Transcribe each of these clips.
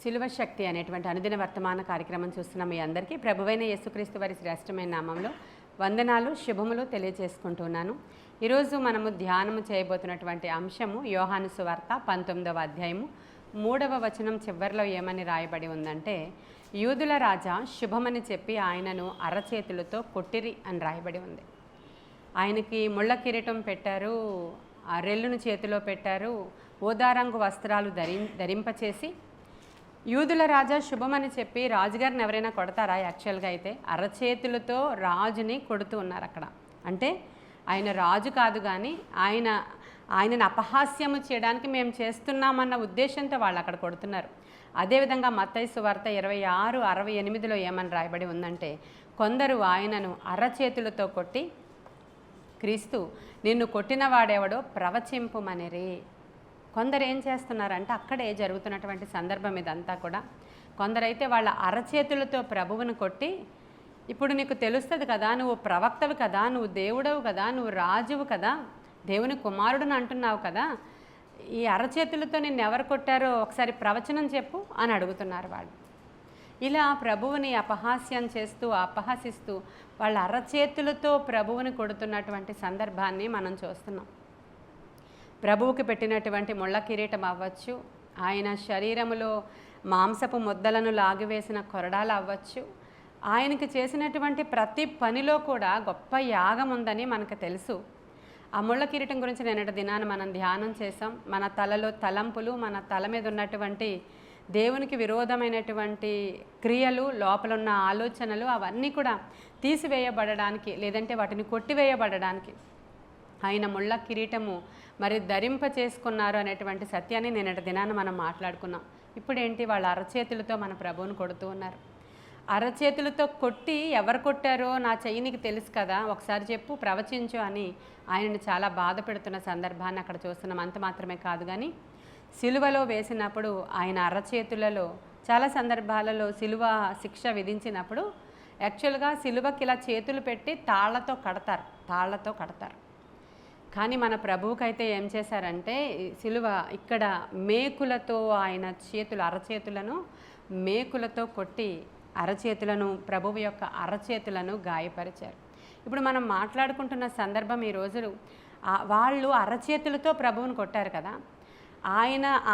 సిలువ శక్తి అనేటువంటి అనుదిన వర్తమాన కార్యక్రమం చూస్తున్న మీ అందరికీ ప్రభువైన యేసుక్రీస్తు వారి శ్రేష్టమైన నామంలో వందనాలు శుభములు తెలియజేసుకుంటున్నాను. ఈరోజు మనము ధ్యానము చేయబోతున్నటువంటి అంశము యోహాను సువార్త 19వ అధ్యాయము 3వ వచనం చివరిలో ఏమని రాయబడి ఉందంటే, యూదుల రాజా శుభమని చెప్పి ఆయనను అరచేతులతో కొట్టిరి అని రాయబడి ఉంది. ఆయనకి ముళ్ళ కిరీటం పెట్టారు, ఆ రెల్లును చేతిలో పెట్టారు, ఓదారంగు వస్త్రాలు ధరింపచేసి యూదుల రాజా శుభమని చెప్పి రాజుగారిని ఎవరైనా కొడతారా? యాక్చువల్గా అయితే అరచేతులతో రాజుని కొడుతూ ఉన్నారు అక్కడ. అంటే ఆయన రాజు కాదు, కానీ ఆయనను అపహాస్యము చేయడానికి మేము చేస్తున్నామన్న ఉద్దేశంతో వాళ్ళు అక్కడ కొడుతున్నారు. అదేవిధంగా మత్తయి సువార్త 26:68లో ఏమని రాయబడి ఉందంటే, కొందరు ఆయనను అరచేతులతో కొట్టి, క్రీస్తు నిన్ను కొట్టిన వాడెవడో ప్రవచింపుమనిరి. కొందరు ఏం చేస్తున్నారంటే, అక్కడే జరుగుతున్నటువంటి సందర్భం ఇదంతా కూడా, కొందరైతే వాళ్ళ అరచేతులతో ప్రభువును కొట్టి, ఇప్పుడు నీకు తెలుస్తుంది కదా, నువ్వు ప్రవక్తవు కదా, నువ్వు దేవుడవు కదా, నువ్వు రాజువు కదా, దేవుని కుమారుడుని అంటున్నావు కదా, ఈ అరచేతులతో నిన్ను ఎవరు కొట్టారో ఒకసారి ప్రవచనం చెప్పు అని అడుగుతున్నారు వాళ్ళు. ఇలా ప్రభువుని అపహాస్యం చేస్తూ అపహసిస్తూ వాళ్ళ అరచేతులతో ప్రభువుని కొడుతున్నటువంటి సందర్భాన్ని మనం చూస్తున్నాం. ప్రభువుకి పెట్టినటువంటి ముళ్ళ కిరీటం అవ్వచ్చు, ఆయన శరీరములో మాంసపు ముద్దలను లాగివేసిన కొరడాలు అవ్వచ్చు, ఆయనకి చేసినటువంటి ప్రతి పనిలో కూడా గొప్ప యాగం ఉందని మనకు తెలుసు. ఆ ముళ్ళ కిరీటం గురించి నిన్నటి దినాన్ని మనం ధ్యానం చేసాం. మన తలలో తలంపులు, మన తల మీద ఉన్నటువంటి దేవునికి విరోధమైనటువంటి క్రియలు, లోపల ఉన్న ఆలోచనలు అవన్నీ కూడా తీసివేయబడడానికి, లేదంటే వాటిని కొట్టివేయబడడానికి ఆయన ముళ్ళ కిరీటము మరి ధరింప చేసుకున్నారు అనేటువంటి సత్యాన్ని నిన్నటి దినాన్ని మనం మాట్లాడుకున్నాం. ఇప్పుడేంటి, వాళ్ళ అరచేతులతో మన ప్రభువుని కొడుతూ ఉన్నారు. అరచేతులతో కొట్టి ఎవరు కొట్టారో నా చెయ్యి నీకు తెలుసు కదా, ఒకసారి చెప్పు, ప్రవచించు అని ఆయనను చాలా బాధ పెడుతున్న సందర్భాన్ని అక్కడ చూస్తున్నాం. అంత మాత్రమే కాదు, కానీ సిలువలో వేసినప్పుడు ఆయన అరచేతులలో చాలా సందర్భాలలో సిలువ శిక్ష విధించినప్పుడు యాక్చువల్గా సిలువకి ఇలా చేతులు పెట్టి తాళ్లతో కడతారు. కానీ మన ప్రభువుకైతే ఏం చేశారంటే, సిలువ ఇక్కడ మేకులతో ఆయన అరచేతులను మేకులతో కొట్టి ప్రభువు యొక్క అరచేతులను గాయపరిచారు. ఇప్పుడు మనం మాట్లాడుకుంటున్న సందర్భం ఈ రోజు వాళ్ళు అరచేతులతో ప్రభువును కొట్టారు కదా,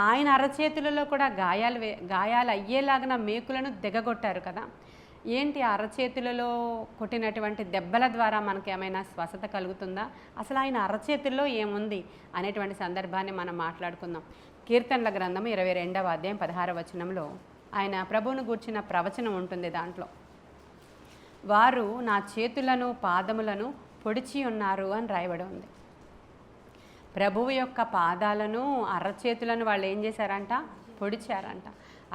ఆయన అరచేతులలో కూడా గాయాలు అయ్యేలాగిన మేకులను దిగగొట్టారు కదా. ఏంటి, అరచేతులలో కొట్టినటువంటి దెబ్బల ద్వారా మనకి ఏమైనా స్వస్థత కలుగుతుందా? అసలు ఆయన అరచేతుల్లో ఏముంది అనేటువంటి సందర్భాన్ని మనం మాట్లాడుకుందాం. కీర్తనల గ్రంథం 22వ అధ్యాయం 16వ వచనంలో ఆయన ప్రభువును గూర్చిన ప్రవచనం ఉంటుంది. దాంట్లో వారు నా చేతులను పాదములను పొడిచి ఉన్నారు అని రాయబడి ఉంది. ప్రభువు యొక్క పాదాలను అరచేతులను వాళ్ళు ఏం చేశారంట? పొడిచారంట.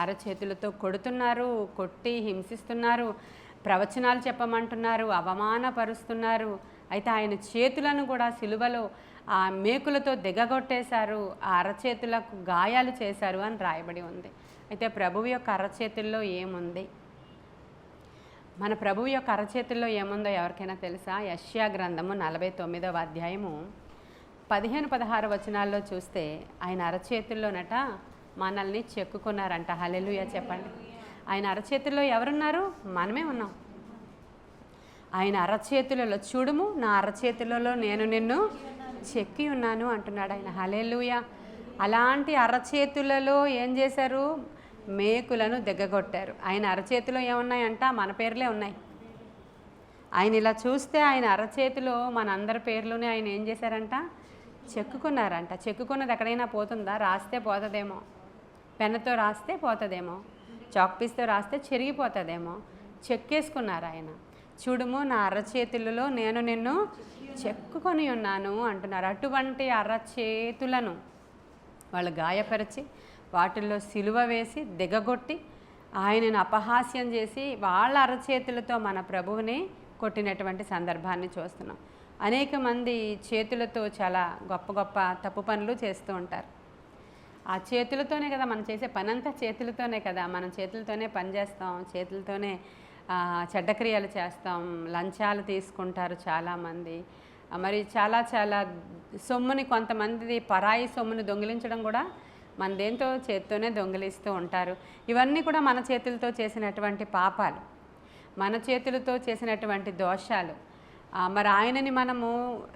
అరచేతులతో కొడుతున్నారు, కొట్టి హింసిస్తున్నారు, ప్రవచనాలు చెప్పమంటున్నారు, అవమానపరుస్తున్నారు. అయితే ఆయన చేతులను కూడా సిలువలో ఆ మేకులతో దిగగొట్టేశారు, ఆ అరచేతులకు గాయాలు చేశారు అని రాయబడి ఉంది. అయితే ప్రభువు యొక్క అరచేతుల్లో ఏముంది? మన ప్రభువు యొక్క అరచేతుల్లో ఏముందో ఎవరికైనా తెలుసా? యెషయా గ్రంథము 49వ అధ్యాయము 15-16 వచనాల్లో చూస్తే ఆయన అరచేతుల్లోనట మనల్ని చెక్కుకున్నారంట. హల్లెలూయా చెప్పండి. ఆయన అరచేతుల్లో ఎవరున్నారు? మనమే ఉన్నాం. ఆయన అరచేతులలో చూడుము, నా అరచేతులలో నేను నిన్ను చెక్కి ఉన్నాను అంటున్నాడు ఆయన. హల్లెలూయా. అలాంటి అరచేతులలో ఏం చేశారు? మేకులను దిగ్గగొట్టారు. ఆయన అరచేతిలో ఏమున్నాయంట? మన పేర్లే ఉన్నాయి. ఆయన ఇలా చూస్తే ఆయన అరచేతిలో మన అందరి పేర్లోనే ఆయన ఏం చేశారంట? చెక్కుకున్నారంట. చెక్కుకున్నది ఎక్కడైనా పోతుందా? రాస్తే పోతుందేమో, పెన్నుతో రాస్తే పోతుందేమో, చాక్ పీస్తో రాస్తే చెరిగిపోతుందేమో. చెక్కేసుకున్నారు ఆయన. చూడుము, నా అరచేతులలో నేను నిన్ను చెక్కుకొని ఉన్నాను అంటున్నారు. అటువంటి అరచేతులను వాళ్ళు గాయపరిచి వాటిల్లో సిలువ వేసి దిగగొట్టి ఆయనను అపహాస్యం చేసి వాళ్ళ అరచేతులతో మన ప్రభువుని కొట్టినటువంటి సందర్భాన్ని చూస్తున్నాం. అనేక మంది చేతులతో చాలా గొప్ప గొప్ప తప్పు పనులు చేస్తూ ఉంటారు. ఆ చేతులతోనే కదా మనం చేసే పనంతా, చేతులతోనే కదా, మనం చేతులతోనే పని చేస్తాం, చేతులతోనే చెడ్డక్రియలు చేస్తాం, లంచాలు తీసుకుంటారు చాలామంది. మరి చాలా సొమ్ముని, కొంతమంది పరాయి సొమ్ముని దొంగిలించడం కూడా మనదేంతో చేత్తోనే దొంగిలిస్తూ ఉంటారు. ఇవన్నీ కూడా మన చేతులతో చేసినటువంటి పాపాలు, మన చేతులతో చేసినటువంటి దోషాలు. మరి ఆయనని మనము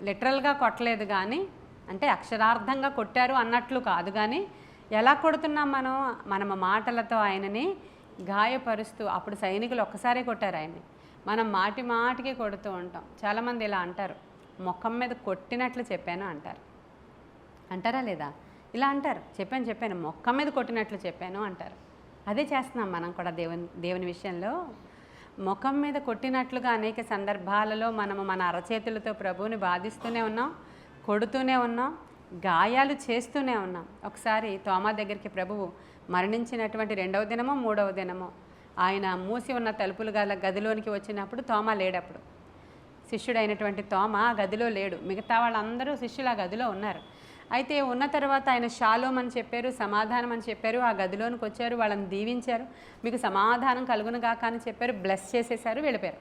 లిటరల్గా కొట్టలేదు కానీ, అంటే అక్షరార్థంగా కొట్టారు అన్నట్లు కాదు కానీ, ఎలా కొడుతున్నాం మన మాటలతో ఆయనని గాయపరుస్తూ. అప్పుడు సైనికులు ఒక్కసారే కొట్టారు ఆయన్ని, మనం మాటి మాటికి కొడుతూ ఉంటాం. చాలామంది ఇలా అంటారు, ముఖం మీద కొట్టినట్లు చెప్పాను అంటారు. అంటారా లేదా? ఇలా అంటారు, చెప్పాను ముఖం మీద కొట్టినట్లు చెప్పాను అంటారు. అదే చేస్తున్నాం మనం కూడా దేవుని విషయంలో. ముఖం మీద కొట్టినట్లుగా అనేక సందర్భాలలో మనము మన అరచేతులతో ప్రభువుని బాధిస్తూనే ఉన్నాం, కొడుతూనే ఉన్నాం, గాయాలు చేస్తూనే ఉన్నాం. ఒకసారి తోమా దగ్గరికి ప్రభువు మరణించినటువంటి 2వ దినమో 3వ దినమో ఆయన మూసి ఉన్న తలుపులు గదిలోనికి వచ్చినప్పుడు తోమా లేడప్పుడు. శిష్యుడైనటువంటి తోమా గదిలో లేడు, మిగతా వాళ్ళందరూ శిష్యులు ఆ గదిలో ఉన్నారు. అయితే ఉన్న తర్వాత ఆయన షాలోమ్ అని చెప్పారు, సమాధానం అని చెప్పారు. ఆ గదిలోనికి వచ్చారు, వాళ్ళని దీవించారు, మీకు సమాధానం కలుగును గాక అని చెప్పారు, బ్లెస్ చేసేసారు, వెళ్ళిపోయారు.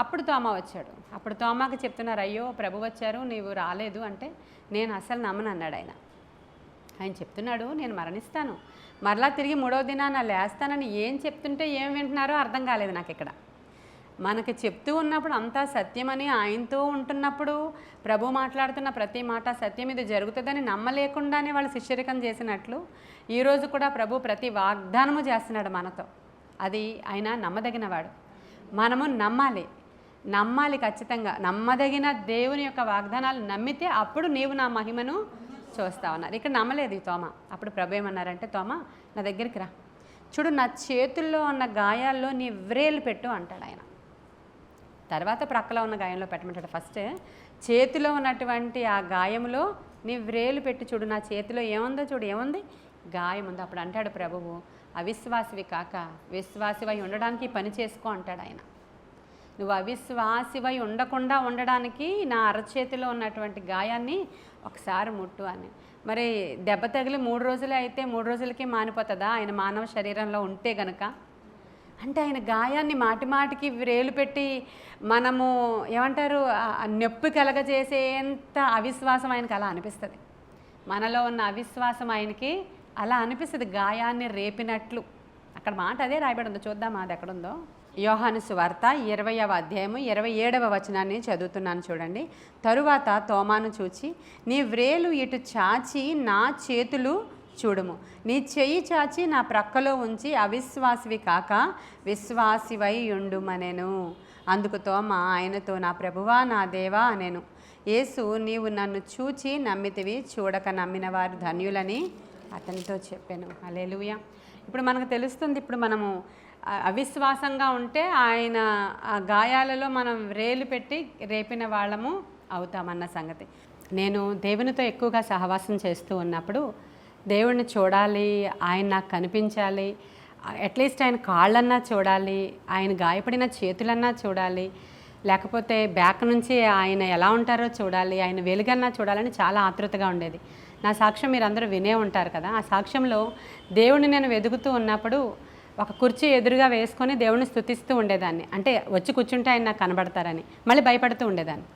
అప్పుడు తోమా వచ్చాడు. అప్పుడు తోమాకి చెప్తున్నారు, అయ్యో ప్రభు వచ్చారు, నీవు రాలేదు అంటే, నేను అసలు నమ్మను అన్నాడు ఆయన. ఆయన చెప్తున్నాడు, నేను మరణిస్తాను, మరలా తిరిగి 3వ దినాన లేస్తానని ఏం చెప్తుంటే ఏం వింటున్నారో అర్థం కాలేదు నాకు ఇక్కడ. మనకి చెప్తూ ఉన్నప్పుడు అంతా సత్యమని, ఆయనతో ఉంటున్నప్పుడు ప్రభు మాట్లాడుతున్న ప్రతి మాట సత్యం, ఇది జరుగుతుందని నమ్మలేకుండానే వాళ్ళు శిష్యరికం చేసినట్లు ఈరోజు కూడా ప్రభు ప్రతి వాగ్దానము చేస్తున్నాడు మనతో. అది ఆయన నమ్మదగినవాడు. మనము నమ్మాలి ఖచ్చితంగా. నమ్మదగిన దేవుని యొక్క వాగ్దానాలు నమ్మితే అప్పుడు నీవు నా మహిమను చూస్తా ఉన్నారు. ఇక్కడ నమ్మలేదు ఈ తోమ. అప్పుడు ప్రభు ఏమన్నారంటే, తోమ నా దగ్గరికి రా, చూడు నా చేతుల్లో ఉన్న గాయాల్లో నీ వ్రేలు పెట్టు అంటాడు ఆయన. తర్వాత ప్రక్కలో ఉన్న గాయంలో పెట్టమంటాడు. ఫస్ట్ చేతిలో ఉన్నటువంటి ఆ గాయంలో నీ వ్రేలు పెట్టి చూడు, నా చేతిలో ఏముందో చూడు, ఏముంది, గాయం ఉంది. అప్పుడు అంటాడు ప్రభువు, అవిశ్వాసివి కాక విశ్వాసివై ఉండడానికి పని చేసుకో అంటాడు ఆయన. నువ్వు అవిశ్వాసివై ఉండకుండా ఉండడానికి నా అరచేతిలో ఉన్నటువంటి గాయాన్ని ఒకసారి ముట్టు అని. మరి దెబ్బ తగిలి 3 రోజులే అయితే 3 రోజులకి మానిపోతుందా ఆయన మానవ శరీరంలో ఉంటే గనక? అంటే ఆయన గాయాన్ని మాటి మాటికి వ్రేలు పెట్టి మనము ఏమంటారు నొప్పి కలగజేసేంత అవిశ్వాసం ఆయనకి అలా అనిపిస్తుంది. మనలో ఉన్న అవిశ్వాసం ఆయనకి అలా అనిపిస్తుంది, గాయాన్ని రేపినట్లు. అక్కడ మాట అదే రాయబడి ఉందో, చూద్దామా అది ఎక్కడుందో. యోహాను సువార్త 20వ అధ్యాయము 27వ వచనాన్ని చదువుతున్నాను చూడండి. తరువాత తోమాను చూచి, నీ వ్రేలు ఇటు చాచి నా చేతులు చూడుము, నీ చెయ్యి చాచి నా ప్రక్కలో ఉంచి అవిశ్వాసివి కాక విశ్వాసివై ఉండుమనెను. అందుకు తోమా ఆయనతో, నా ప్రభువా నా దేవా అనెను. యేసు, నీవు నన్ను చూచి నమ్మితివి, చూడక నమ్మిన వారు ధన్యులని అతనితో చెప్పాను. హల్లెలూయా. ఇప్పుడు మనకు తెలుస్తుంది, ఇప్పుడు మనము అవిశ్వాసంగా ఉంటే ఆయన ఆ గాయాలలో మనం వ్రేలు పెట్టి రేపిన వాళ్ళము అవుతామన్న సంగతి. నేను దేవునితో ఎక్కువగా సహవాసం చేస్తూ ఉన్నప్పుడు దేవుడిని చూడాలి, ఆయన నాకు కనిపించాలి, అట్లీస్ట్ ఆయన కాళ్ళన్నా చూడాలి, ఆయన గాయపడిన చేతులన్నా చూడాలి, లేకపోతే బ్యాక్ నుంచి ఆయన ఎలా ఉంటారో చూడాలి, ఆయన వెలుగన్నా చూడాలని చాలా ఆతృతగా ఉండేది. నా సాక్ష్యం మీరందరూ వినే ఉంటారు కదా. ఆ సాక్ష్యంలో దేవుడిని నేను వెతుకుతూ ఉన్నప్పుడు ఒక కుర్చీ ఎదురుగా వేసుకొని దేవుడిని స్తుతిస్తూ ఉండేదాన్ని. అంటే వచ్చి కూర్చుంటే ఆయన నాకు కనబడతారని మళ్ళీ భయపడుతూ ఉండేదాన్ని.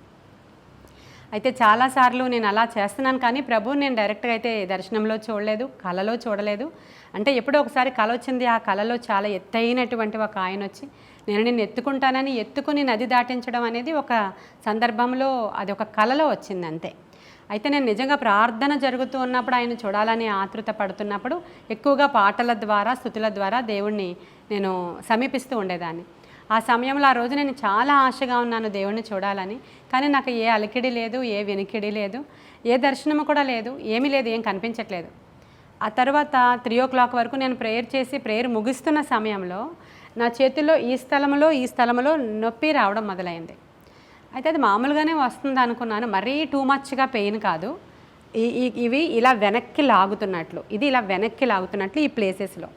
అయితే చాలాసార్లు నేను అలా చేస్తున్నాను, కానీ ప్రభువుని నేను డైరెక్ట్గా అయితే దర్శనంలో చూడలేదు, కళలో చూడలేదు. అంటే ఎప్పుడో ఒకసారి కళ వచ్చింది. ఆ కళలో చాలా ఎత్తైనటువంటి ఒక ఆయన వచ్చి నేను నిన్ను ఎత్తుకుంటానని ఎత్తుకుని నది దాటించడం అనేది ఒక సందర్భంలో అది ఒక కళలో వచ్చింది అంతే. అయితే నేను నిజంగా ప్రార్థన జరుగుతూ ఉన్నప్పుడు ఆయన చూడాలని ఆతృత పడుతున్నప్పుడు ఎక్కువగా పాటల ద్వారా స్తుతుల ద్వారా దేవుణ్ణి నేను సమీపిస్తూ ఉండేదాన్ని. ఆ సమయంలో ఆ రోజు నేను చాలా ఆశగా ఉన్నాను దేవుణ్ణి చూడాలని, కానీ నాకు ఏ అలికిడి లేదు, ఏ వెనికిడి లేదు, ఏ దర్శనము కూడా లేదు, ఏమీ లేదు, ఏం కనిపించట్లేదు. ఆ తర్వాత 3 o'clock వరకు నేను ప్రేయర్ చేసి ప్రేయర్ ముగిస్తున్న సమయంలో నా చేతుల్లో ఈ స్థలంలో నొప్పి రావడం మొదలైంది. అయితే అది మామూలుగానే వస్తుంది అనుకున్నాను, మరీ టూ మచ్గా పెయిన్ కాదు. ఇవి ఇలా వెనక్కి లాగుతున్నట్లు, ఇది ఇలా వెనక్కి లాగుతున్నట్లు ఈ ప్లేసెస్లో.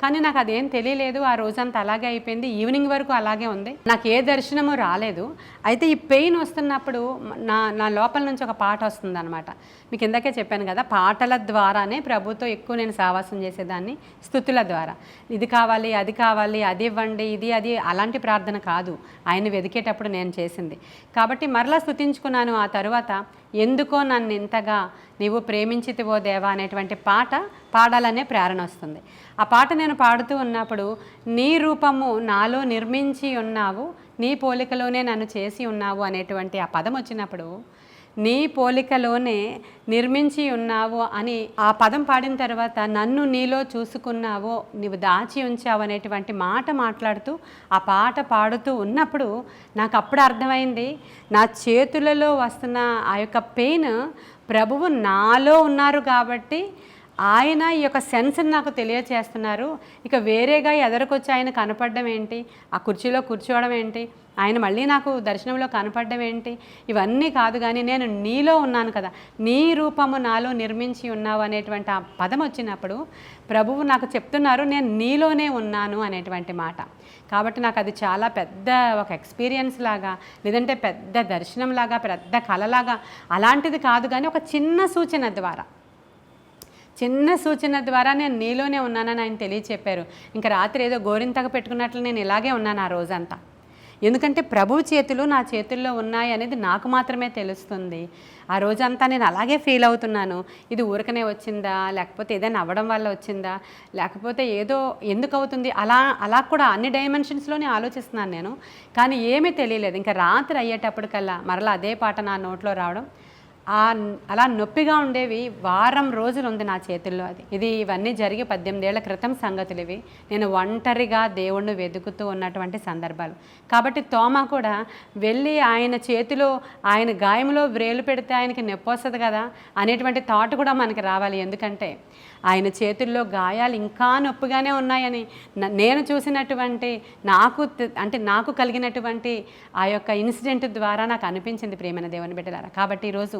కానీ నాకు అదేం తెలియలేదు. ఆ రోజంతా అలాగే అయిపోయింది, ఈవినింగ్ వరకు అలాగే ఉంది, నాకు ఏ దర్శనము రాలేదు. అయితే ఈ పెయిన్ వస్తున్నప్పుడు నా లోపల నుంచి ఒక పాట వస్తుంది అనమాట. మీకు ఇందాకే చెప్పాను కదా, పాటల ద్వారానే ప్రభుతో ఎక్కువ నేను సావాసం చేసేదాన్ని, స్తుతుల ద్వారా. ఇది కావాలి, అది కావాలి, అది ఇవ్వండి, ఇది అది అలాంటి ప్రార్థన కాదు ఆయన వెతికేటప్పుడు నేను చేసింది. కాబట్టి మరలా స్తుతించుకున్నాను. ఆ తర్వాత ఎందుకో నన్ను ఇంతగా నీవు ప్రేమించితివో దేవా అనేటువంటి పాట పాడాలనే ప్రేరణ వస్తుంది. ఆ పాట నేను పాడుతూ ఉన్నప్పుడు నీ రూపము నాలో నిర్మించి ఉన్నావు, నీ పోలికలోనే నన్ను చేసి ఉన్నావు అనేటువంటి ఆ పదం వచ్చినప్పుడు నీ పోలికలోనే నిర్మించి ఉన్నావు అని ఆ పదం పాడిన తర్వాత నన్ను నీలో చూసుకున్నావో నీవు దాచి ఉంచావు అనేటువంటి మాట మాట్లాడుతూ ఆ పాట పాడుతూ ఉన్నప్పుడు నాకు అప్పుడు అర్థమైంది, నా చేతులలో వస్తున్న ఆ యొక్క పెయిన్ ప్రభువు నాలో ఉన్నారు కాబట్టి ఆయన ఈ యొక్క సెన్స్ని నాకు తెలియచేస్తున్నారు. ఇక వేరేగా ఎదరికొచ్చి ఆయన కనపడడం ఏంటి, ఆ కుర్చీలో కూర్చోవడం ఏంటి, ఆయన మళ్ళీ నాకు దర్శనంలో కనపడడం ఏంటి, ఇవన్నీ కాదు. కానీ నేను నీలో ఉన్నాను కదా, నీ రూపము నాలో నిర్మించి ఉన్నావు అనేటువంటి ఆ పదం వచ్చినప్పుడు ప్రభువు నాకు చెప్తున్నారు నేను నీలోనే ఉన్నాను అనేటువంటి మాట. కాబట్టి నాకు అది చాలా పెద్ద ఒక ఎక్స్పీరియన్స్ లాగా, లేదంటే పెద్ద దర్శనం లాగా, పెద్ద కళలాగా అలాంటిది కాదు. కానీ ఒక చిన్న సూచన ద్వారా నేను నీలోనే ఉన్నానని ఆయన తెలియచెప్పారు. ఇంకా రాత్రి ఏదో గోరింతగా పెట్టుకున్నట్లు నేను ఇలాగే ఉన్నాను ఆ రోజంతా. ఎందుకంటే ప్రభువు చేతులు నా చేతుల్లో ఉన్నాయి అనేది నాకు మాత్రమే తెలుస్తుంది. ఆ రోజంతా నేను అలాగే ఫీల్ అవుతున్నాను. ఇది ఊరికనే వచ్చిందా, లేకపోతే ఏదైనా అవ్వడం వల్ల వచ్చిందా, లేకపోతే ఏదో ఎందుకు అవుతుంది, అలా కూడా అన్ని డైమెన్షన్స్లోనే ఆలోచిస్తున్నాను నేను. కానీ ఏమీ తెలియలేదు. ఇంకా రాత్రి అయ్యేటప్పటికల్లా మరలా అదే పాట నా నోట్లో రావడం, అలా నొప్పిగా ఉండేవి. వారం రోజులు ఉంది నా చేతుల్లో అది. ఇవన్నీ జరిగి 18 ఏళ్ల క్రితం సంగతులు ఇవి. నేను ఒంటరిగా దేవుణ్ణి వెతుకుతూ ఉన్నటువంటి సందర్భాలు. కాబట్టి తోమా కూడా వెళ్ళి ఆయన చేతిలో ఆయన గాయంలో వ్రేలు పెడితే ఆయనకి నొప్పి వస్తుంది కదా అనేటువంటి థాట్ కూడా మనకి రావాలి. ఎందుకంటే ఆయన చేతుల్లో గాయాలు ఇంకా నొప్పిగానే ఉన్నాయని నేను చూసినటువంటి నాకు కలిగినటువంటి ఆ యొక్క ఇన్సిడెంట్ ద్వారా నాకు అనిపించింది ప్రియమైన దేవుని బిడ్డలారా. కాబట్టి ఈరోజు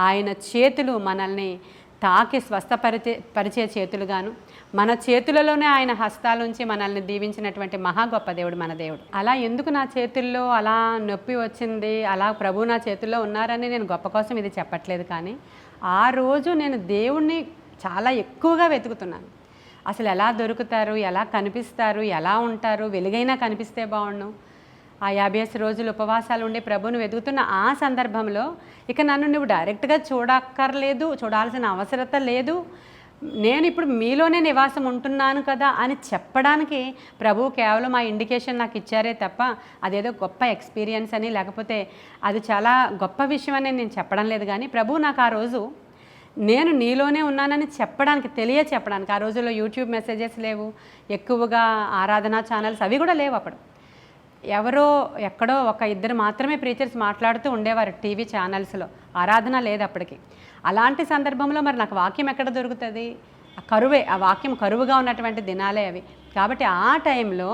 ఆయన చేతులు మనల్ని తాకి స్వస్థపరిచే చేతులుగాను, మన చేతులలోనే ఆయన హస్తాలుంచి మనల్ని దీవించినటువంటి మహా గొప్ప దేవుడు మన దేవుడు. అలా ఎందుకు నా చేతుల్లో అలా నొప్పి వచ్చింది, అలా ప్రభు నా చేతుల్లో ఉన్నారని నేను గొప్ప కోసం ఇది చెప్పట్లేదు. కానీ ఆ రోజు నేను దేవుణ్ణి చాలా ఎక్కువగా వెతుకుతున్నాను. అసలు ఎలా దొరుకుతారు, ఎలా కనిపిస్తారు, ఎలా ఉంటారు, వెలుగైనా కనిపిస్తే బాగుండు. ఆ 50 రోజులు ఉపవాసాలు ఉండి ప్రభువుని వెతుకుతున్న ఆ సందర్భంలో ఇక నన్ను నువ్వు డైరెక్ట్గా చూడక్కర్లేదు, చూడాల్సిన అవసరత లేదు, నేను ఇప్పుడు మీలోనే నివాసం ఉంటున్నాను కదా అని చెప్పడానికి ప్రభువు కేవలం ఆ ఇండికేషన్ నాకు ఇచ్చారే తప్ప అదేదో గొప్ప ఎక్స్పీరియన్స్ అని, లేకపోతే అది చాలా గొప్ప విషయం అని నేను చెప్పడం లేదు. కానీ ప్రభువు నాకు ఆ రోజు నేను నీలోనే ఉన్నానని తెలియచెప్పడానికి, ఆ రోజుల్లో యూట్యూబ్ మెసేజెస్ లేవు, ఎక్కువగా ఆరాధనా ఛానల్స్ అవి కూడా లేవు. అప్పుడు ఎక్కడో ఒక ఇద్దరు మాత్రమే ప్రీచర్స్ మాట్లాడుతూ ఉండేవారు టీవీ ఛానల్స్లో, ఆరాధన లేదు అప్పటికి. అలాంటి సందర్భంలో మరి నాకు వాక్యం ఎక్కడ దొరుకుతుంది? ఆ వాక్యం కరువుగా ఉన్నటువంటి దినాలే అవి. కాబట్టి ఆ టైంలో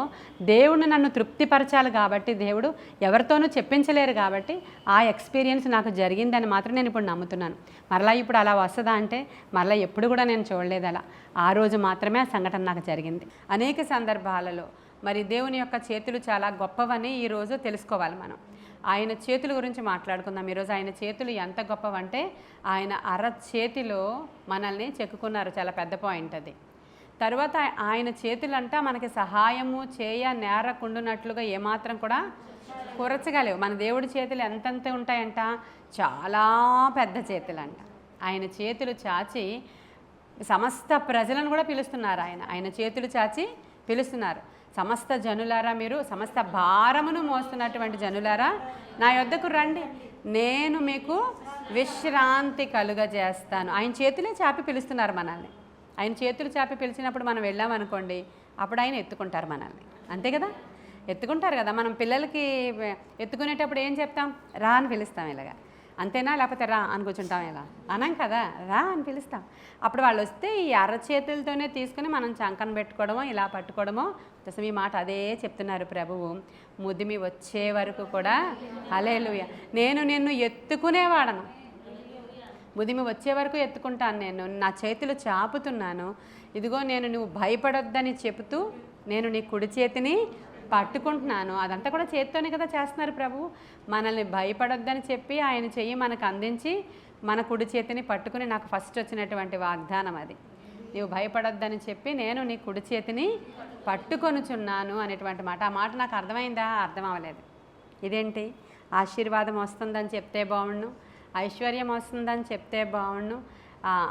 దేవుడు నన్ను తృప్తిపరచాలి కాబట్టి, దేవుడు ఎవరితోనూ చెప్పించలేరు కాబట్టి ఆ ఎక్స్పీరియన్స్ నాకు జరిగిందని మాత్రం నేను ఇప్పుడు నమ్ముతున్నాను. మరలా ఇప్పుడు అలా వస్తుందా అంటే మరలా ఎప్పుడు కూడా నేను చూడలేదు అలా. ఆ రోజు మాత్రమే ఆ సంఘటన నాకు జరిగింది. అనేక సందర్భాలలో మరి దేవుని యొక్క చేతులు చాలా గొప్పవని ఈరోజు తెలుసుకోవాలి మనం. ఆయన చేతుల గురించి మాట్లాడుకుందాం ఈరోజు. ఆయన చేతులు ఎంత గొప్పవంటే ఆయన అరచేతిలో మనల్ని చెక్కుకున్నారు. చాలా పెద్ద పాయింట్ అది. తర్వాత ఆయన చేతులంట మనకి సహాయము నేరకుండునట్లుగా ఏమాత్రం కూడా కురచగలేవు. మన దేవుడి చేతులు ఎంతంత ఉంటాయంట, చాలా పెద్ద చేతులంట. ఆయన చేతులు చాచి సమస్త ప్రజలను కూడా పిలుస్తున్నారు. ఆయన చేతులు చాచి పిలుస్తున్నారు. సమస్త జనులారా, మీరు సమస్త భారమును మోస్తున్నటువంటి జనులారా నా యొద్దకు రండి, నేను మీకు విశ్రాంతి కలుగజేస్తాను. ఆయన చేతులే చాపి పిలుస్తున్నారు మనల్ని. ఆయన చేతులు చాపి పిలిచినప్పుడు మనం వెళ్ళామనుకోండి, అప్పుడు ఆయన ఎత్తుకుంటారు మనల్ని. అంతే కదా, ఎత్తుకుంటారు కదా. మనం పిల్లలకి ఎత్తుకునేటప్పుడు ఏం చెప్తాం? రా అని పిలుస్తాం ఇలాగా, అంతేనా? లేకపోతే రా అని కూర్చుంటాం, ఇలా అనం కదా, రా అని పిలుస్తాం. అప్పుడు వాళ్ళు వస్తే ఈ అరచేతులతోనే తీసుకుని మనం చంకన పెట్టుకోవడమో ఇలా పట్టుకోవడమో. అసలు ఈ మాట అదే చెప్తున్నారు ప్రభువు. ముదిమి వచ్చే వరకు కూడా హల్లెలూయా, నేను నిన్ను ఎత్తుకునేవాడను. ముదిమి వచ్చే వరకు ఎత్తుకుంటాను, నేను నా చేతులు చాపుతున్నాను. ఇదిగో నేను నువ్వు భయపడొద్దని చెబుతూ నేను నీ కుడి చేతిని పట్టుకుంటున్నాను. అదంతా కూడా చేత్తోనే కదా చేస్తున్నారు ప్రభు. మనల్ని భయపడొద్దని చెప్పి ఆయన చెయ్యి మనకు అందించి మన కుడి చేతిని పట్టుకుని, నాకు ఫస్ట్ వచ్చినటువంటి వాగ్దానం అది. నీవు భయపడొద్దని చెప్పి నేను నీ కుడి చేతిని పట్టుకొనుచున్నాను అనేటువంటి మాట. ఆ మాట నాకు అర్థమైందా? అర్థం అవ్వలేదు. ఇదేంటి ఆశీర్వాదం వస్తుందని చెప్తే బాగుండు, ఐశ్వర్యం వస్తుందని చెప్తే బాగుండు,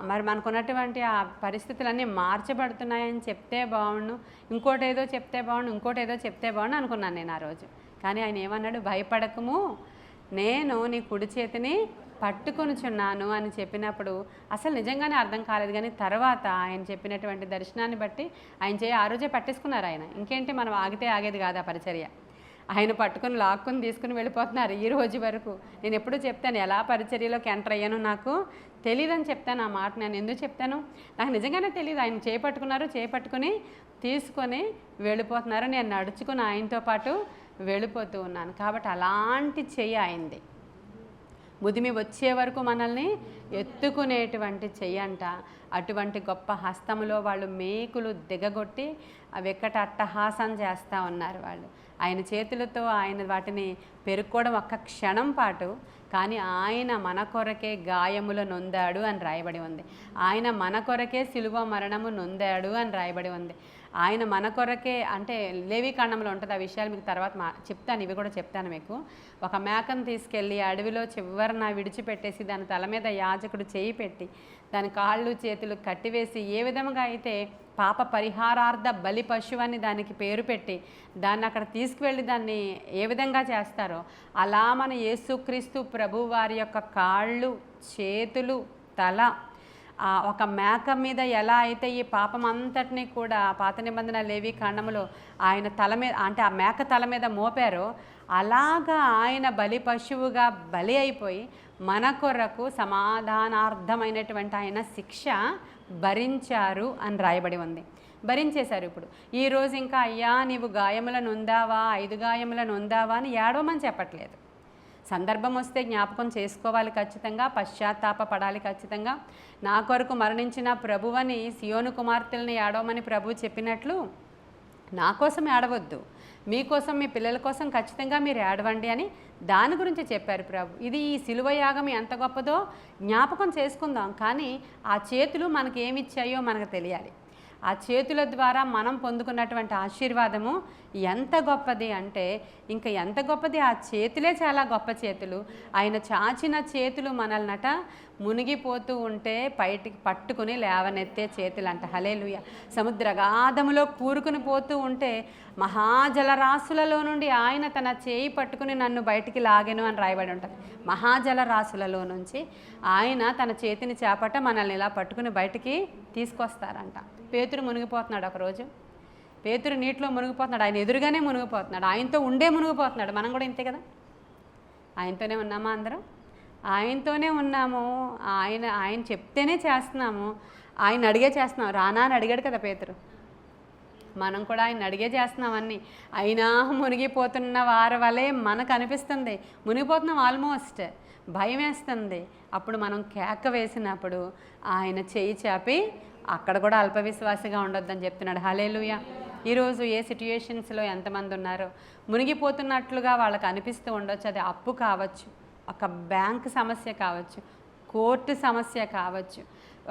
మరి మనకున్నటువంటి ఆ పరిస్థితులన్నీ మార్చబడుతున్నాయని చెప్తే బాగుండు, ఇంకోటి ఏదో చెప్తే బాగుండు అనుకున్నాను నేను ఆ రోజు. కానీ ఆయన ఏమన్నాడు, భయపడకము, నేను నీ కుడి చేతిని పట్టుకొనుచున్నాను అని చెప్పినప్పుడు అసలు నిజంగానే అర్థం కాలేదు. కానీ తర్వాత ఆయన చెప్పినటువంటి దర్శనాన్ని బట్టి ఆయన ఆ రోజే పట్టేసుకున్నారు ఆయన. ఇంకేంటి, మనం ఆగితే ఆగేది కాదు ఆ పరిచర్య. ఆయన పట్టుకుని లాక్కుని తీసుకుని వెళ్ళిపోతున్నారు ఈ రోజు వరకు. నేను ఎప్పుడూ చెప్తాను, ఎలా పరిచర్యలోకి ఎంటర్ అయ్యాను నాకు తెలియదని చెప్తాను. ఆ మాట నేను ఎందుకు చెప్తాను, నాకు నిజంగానే తెలియదు. ఆయన చేపట్టుకుని తీసుకొని వెళ్ళిపోతున్నారు. నేను నడుచుకుని ఆయనతో పాటు వెళ్ళిపోతూ ఉన్నాను. కాబట్టి అలాంటి చెయ్యి ఆయనది. ముదిమి వచ్చే వరకు మనల్ని ఎత్తుకునేటువంటి చెయ్యంట. అటువంటి గొప్ప హస్తములో వాళ్ళు మేకులు దిగగొట్టి వెక్కట అట్టహాసం చేస్తూ ఉన్నారు వాళ్ళు. ఆయన చేతులతో ఆయన వాటిని పెరుక్కోవడం ఒక్క క్షణం పాటు. కానీ ఆయన మన కొరకే గాయములు నొందాడు అని రాయబడి ఉంది. ఆయన మన కొరకే సిలువ మరణము నొందాడు అని రాయబడి ఉంది. ఆయన మన కొరకే, అంటే లేవీకాండంలో ఉంటుంది, ఆ విషయాలు మీకు తర్వాత చెప్తాను, ఇవి కూడా చెప్తాను మీకు. ఒక మేకను తీసుకెళ్ళి అడవిలో చివరన విడిచిపెట్టేసి దాని తల మీద యాజకుడు చేయి పెట్టి దాని కాళ్ళు చేతులు కట్టివేసి ఏ విధంగా అయితే పాప పరిహారార్థ బలి పశువని దానికి పేరు పెట్టి దాన్ని అక్కడ తీసుకువెళ్ళి దాన్ని ఏ విధంగా చేస్తారో అలా మన యేసుక్రీస్తు ప్రభు వారి యొక్క కాళ్ళు, చేతులు, తల ఒక మేక మీద ఎలా అయితే ఈ పాపం అంతటినీ కూడా పాత నిబంధన లేవి కాండములో ఆయన తల మీద, అంటే ఆ మేక తల మీద మోపారో అలాగా ఆయన బలి పశువుగా బలి అయిపోయి మన కొరకు సమాధానార్థమైనటువంటి ఆయన శిక్ష భరించారు అని రాయబడి ఉంది. భరించేశారు. ఇప్పుడు ఈరోజు ఇంకా అయ్యా నీవు గాయములను ఉందావా, 5 గాయములను ఉందావా అని ఏడవమని చెప్పట్లేదు. సందర్భం వస్తే జ్ఞాపకం చేసుకోవాలి ఖచ్చితంగా, పశ్చాత్తాపపడాలి ఖచ్చితంగా. నా కొరకు మరణించిన ప్రభువని సియోను కుమార్తెల్ని ఏడవమని ప్రభు చెప్పినట్లు నా కోసం ఏడవద్దు, మీకోసం మీ పిల్లల కోసం ఖచ్చితంగా మీరు ఏడవండి అని దాని గురించి చెప్పారు ప్రభు. ఇది ఈ సిలువ యాగం ఎంత గొప్పదో జ్ఞాపకం చేసుకుందాం. కానీ ఆ చేతులు మనకి ఏమిచ్చాయో మనకు తెలియాలి. ఆ చేతుల ద్వారా మనం పొందుకున్నటువంటి ఆశీర్వాదము ఎంత గొప్పది అంటే ఇంకా ఎంత గొప్పది. ఆ చేతులే చాలా గొప్ప చేతులు. ఆయన చాచిన చేతులు మనల్నట మునిగిపోతూ ఉంటే బయటికి పట్టుకుని లేవనెత్తే చేతులంట. హల్లెలూయా. సముద్రగాధములో కూరుకుని పోతూ ఉంటే మహాజలరాశులలో నుండి ఆయన తన చేయి పట్టుకుని నన్ను బయటికి లాగెను అని రాయబడి ఉంటుంది. మహాజలరాశులలో నుంచి ఆయన తన చేతిని చేపట్ట మనల్ని ఇలా పట్టుకుని బయటికి తీసుకొస్తారంట. పేతురు మునిగిపోతున్నాడు ఒకరోజు. పేతురు నీటిలో మునిగిపోతున్నాడు, ఆయన ఎదురుగానే మునిగిపోతున్నాడు, ఆయనతో ఉండే మునిగిపోతున్నాడు. మనం కూడా ఇంతే కదా, ఆయనతోనే ఉన్నామా అందరం? ఆయనతోనే ఉన్నాము. ఆయన చెప్తేనే చేస్తున్నాము, ఆయన అడిగే చేస్తున్నాం. రానా అని అడిగాడు కదా పేతురు, మనం కూడా ఆయన అడిగే చేస్తున్నామన్నీ. అయినా మునిగిపోతున్న వారి వలె మనకు అనిపిస్తుంది, మునిగిపోతున్నాం ఆల్మోస్ట్, భయం వేస్తుంది. అప్పుడు మనం కేక వేసినప్పుడు ఆయన చేయి చాపి అక్కడ కూడా అల్పవిశ్వాసిగా ఉండొద్దని చెప్తున్నాడు. హల్లెలూయా. ఈరోజు ఏ సిట్యుయేషన్స్లో ఎంతమంది ఉన్నారో మునిగిపోతున్నట్లుగా వాళ్ళకి అనిపిస్తూ ఉండొచ్చు. అది అప్పు కావచ్చు, ఒక బ్యాంక్ సమస్య కావచ్చు, కోర్టు సమస్య కావచ్చు,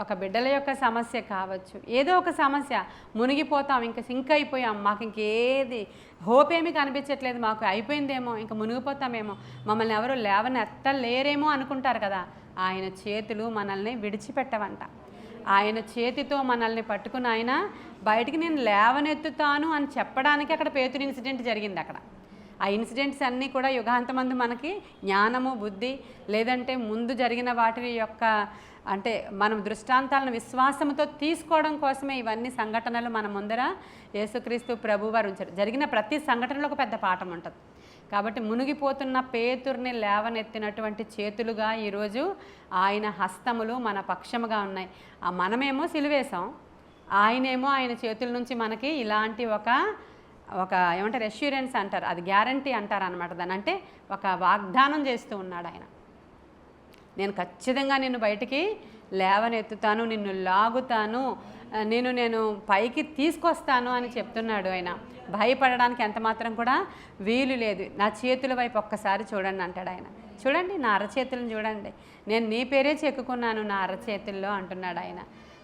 ఒక బిడ్డల యొక్క సమస్య కావచ్చు, ఏదో ఒక సమస్య. మునిగిపోతాం, ఇంకా సింక్ అయిపోయాం, మాకు ఇంకేది హోప్ ఏమీ కనిపించట్లేదు, మాకు అయిపోయిందేమో, ఇంకా మునిగిపోతామేమో, మమ్మల్ని ఎవరు లేవనెత్తలేరేమో అనుకుంటారు కదా. ఆయన చేతులు మనల్ని విడిచిపెట్టవంట. ఆయన చేతితో మనల్ని పట్టుకుని ఆయన బయటికి నేను లేవనెత్తుతాను అని చెప్పడానికి అక్కడ పేతురు ఇన్సిడెంట్ జరిగింది. అక్కడ ఆ ఇన్సిడెంట్స్ అన్నీ కూడా యుగాంతమందు మనకి జ్ఞానము, బుద్ధి, లేదంటే ముందు జరిగిన వాటి యొక్క అంటే మనం దృష్టాంతాలను విశ్వాసంతో తీసుకోవడం కోసమే ఇవన్నీ సంఘటనలు మన ముందర యేసుక్రీస్తు ప్రభువారు ఉంచారు. జరిగిన ప్రతి సంఘటనలో ఒక పెద్ద పాఠం ఉంటుంది. కాబట్టి మునిగిపోతున్న పేతుర్ని లేవనెత్తినటువంటి చేతులుగా ఈరోజు ఆయన హస్తములు మన పక్షముగా ఉన్నాయి. మనమేమో సిలువేశాం, ఆయనేమో ఆయన చేతుల నుంచి మనకి ఇలాంటి ఒక ఏమంటారు, అష్యూరెన్స్ అంటారు, అది గ్యారంటీ అంటారు అనమాట. దాని అంటే ఒక వాగ్దానం చేస్తూ ఉన్నాడు ఆయన. నేను ఖచ్చితంగా నిన్ను బయటికి లేవనెత్తుతాను, నిన్ను లాగుతాను, నేను పైకి తీసుకొస్తాను అని చెప్తున్నాడు ఆయన. భయపడడానికి ఎంత మాత్రం కూడా వీలు లేదు. నా చేతుల వైపు ఒక్కసారి చూడండి అంటాడు ఆయన. చూడండి నా అరచేతులను చూడండి, నేను నీ పేరే చెక్కుకున్నాను నా అరచేతుల్లో అంటున్నాడు ఆయన.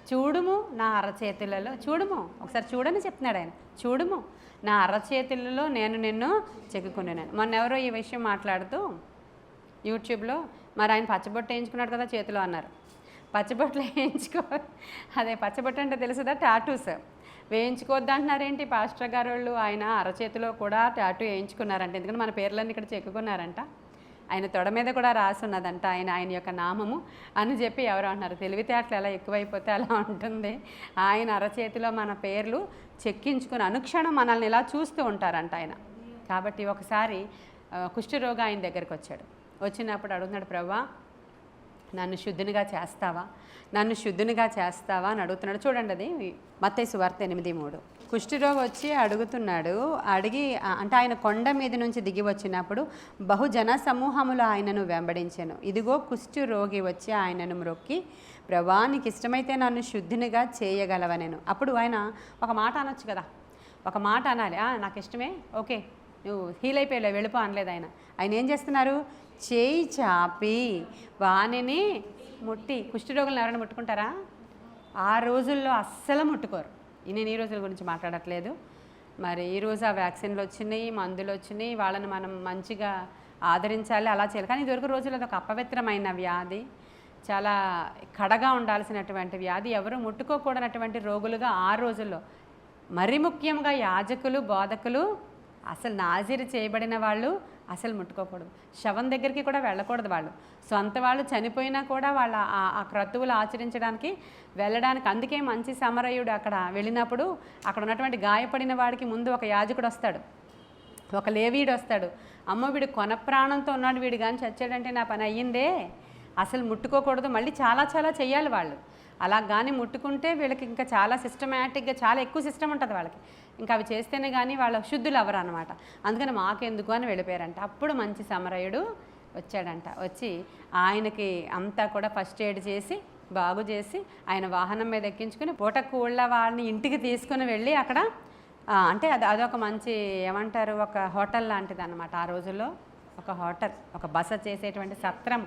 చూడుము నా అరచేతులలో, చూడుము ఒకసారి చూడని చెప్తున్నాడు ఆయన. చూడుము నా అరచేతులలో నేను నిన్ను చెక్కుకున్నాను. మొన్న ఎవరో ఈ విషయం మాట్లాడుతూ యూట్యూబ్లో మరి ఆయన పచ్చబొట్టు వేయించుకున్నాడు కదా చేతిలో అన్నారు. పచ్చబొట్లు అదే పచ్చబొట్టు అంటే తెలుసుదా, టాటూస్ వేయించుకోవద్దు అంటున్నారేంటి పాస్టర్ గారు వాళ్ళు. ఆయన అరచేతిలో కూడా టాటూ వేయించుకున్నారంట, ఎందుకంటే మన పేర్లన్నీ ఇక్కడ చెక్కుకున్నారంట. ఆయన తొడ మీద కూడా రాసి ఉన్నదంట ఆయన యొక్క నామము అని చెప్పి ఎవరు అంటున్నారు. తెలివితేటలు ఎలా ఎక్కువైపోతే అలా ఉంటుంది. ఆయన అరచేతిలో మన పేర్లు చెక్కించుకుని అనుక్షణం మనల్ని ఇలా చూస్తూ ఉంటారంట ఆయన. కాబట్టి ఒకసారి కుష్ఠరోగి ఆయన దగ్గరికి వచ్చాడు. వచ్చినప్పుడు అడుగుతున్నాడు, ప్రభువా నన్ను శుద్ధినిగా చేస్తావా, నన్ను శుద్ధినిగా చేస్తావా అని అడుగుతున్నాడు. చూడండి, అది మత్తయి సువార్త 8:3. కుష్ఠరోగి వచ్చి అడుగుతున్నాడు. అడిగి అంటే ఆయన కొండ మీద నుంచి దిగి వచ్చినప్పుడు బహుజన సమూహములు ఆయనను వెంబడించాను. ఇదిగో కుష్ఠరోగి వచ్చి ఆయనను మ్రొక్కి, ప్రభువా నీకు ఇష్టమైతే నన్ను శుద్ధినిగా చేయగలవనెను. అప్పుడు ఆయన ఒక మాట అనొచ్చు కదా, ఒక మాట అనాలి. నాకు ఇష్టమే, ఓకే నువ్వు హీల్ అయిపోయావు, వెళ్ళిపో అనలేదు ఆయన. ఆయన ఏం చేస్తున్నారు, చేయి చాపి వాణిని ముట్టి. కుష్ఠరోగులను ఎవరైనా ముట్టుకుంటారా? ఆ రోజుల్లో అస్సలు ముట్టుకోరు. నేను ఈ రోజుల గురించి మాట్లాడట్లేదు. మరి ఈరోజు ఆ వ్యాక్సిన్లు వచ్చినాయి, మందులు వచ్చినాయి, వాళ్ళని మనం మంచిగా ఆదరించాలి, అలా చేయాలి. కానీ ఇదివరకు రోజుల్లో అదొక అపవిత్రమైన వ్యాధి, చాలా కడగా ఉండాల్సినటువంటి వ్యాధి, ఎవరు ముట్టుకోకూడనటువంటి రోగులుగా ఆ రోజుల్లో. మరి ముఖ్యంగా యాజకులు, బోధకులు, అసలు నాజీరు చేయబడిన వాళ్ళు అసలు ముట్టుకోకూడదు. శవం దగ్గరికి కూడా వెళ్ళకూడదు. వాళ్ళు సొంత వాళ్ళు చనిపోయినా కూడా వాళ్ళ ఆ క్రతువులు ఆచరించడానికి వెళ్ళడానికి. అందుకే మంచి సమరయుడు అక్కడ వెళ్ళినప్పుడు అక్కడ ఉన్నటువంటి గాయపడిన వాడికి ముందు ఒక యాజకుడు వస్తాడు, ఒక లేవీయుడు వస్తాడు. అమ్మ వీడు కొన ప్రాణంతో ఉన్నాడు, వీడు కానీ చచ్చాడంటే నా పని అయ్యిందే, అసలు ముట్టుకోకూడదు. మళ్ళీ చాలా చాలా చెయ్యాలి వాళ్ళు. అలా కానీ ముట్టుకుంటే వీళ్ళకి ఇంకా చాలా సిస్టమేటిక్గా చాలా ఎక్కువ సిస్టమ్ ఉంటుంది వాళ్ళకి. ఇంకా అవి చేస్తేనే కానీ వాళ్ళ శుద్ధులు అవ్వరు అనమాట. అందుకని మాకెందుకు అని వెళ్ళిపోయారంట. అప్పుడు మంచి సమరయుడు వచ్చాడంట. వచ్చి ఆయనకి అంతా కూడా ఫస్ట్ ఎయిడ్ చేసి బాగు చేసి ఆయన వాహనం మీద ఎక్కించుకుని పూటకూళ్ళ వాళ్ళని ఇంటికి తీసుకుని వెళ్ళి అక్కడ అంటే అదొక మంచి ఏమంటారు, ఒక హోటల్ లాంటిది అనమాట. ఆ రోజుల్లో ఒక హోటల్, ఒక బస చేసేటువంటి సత్రం,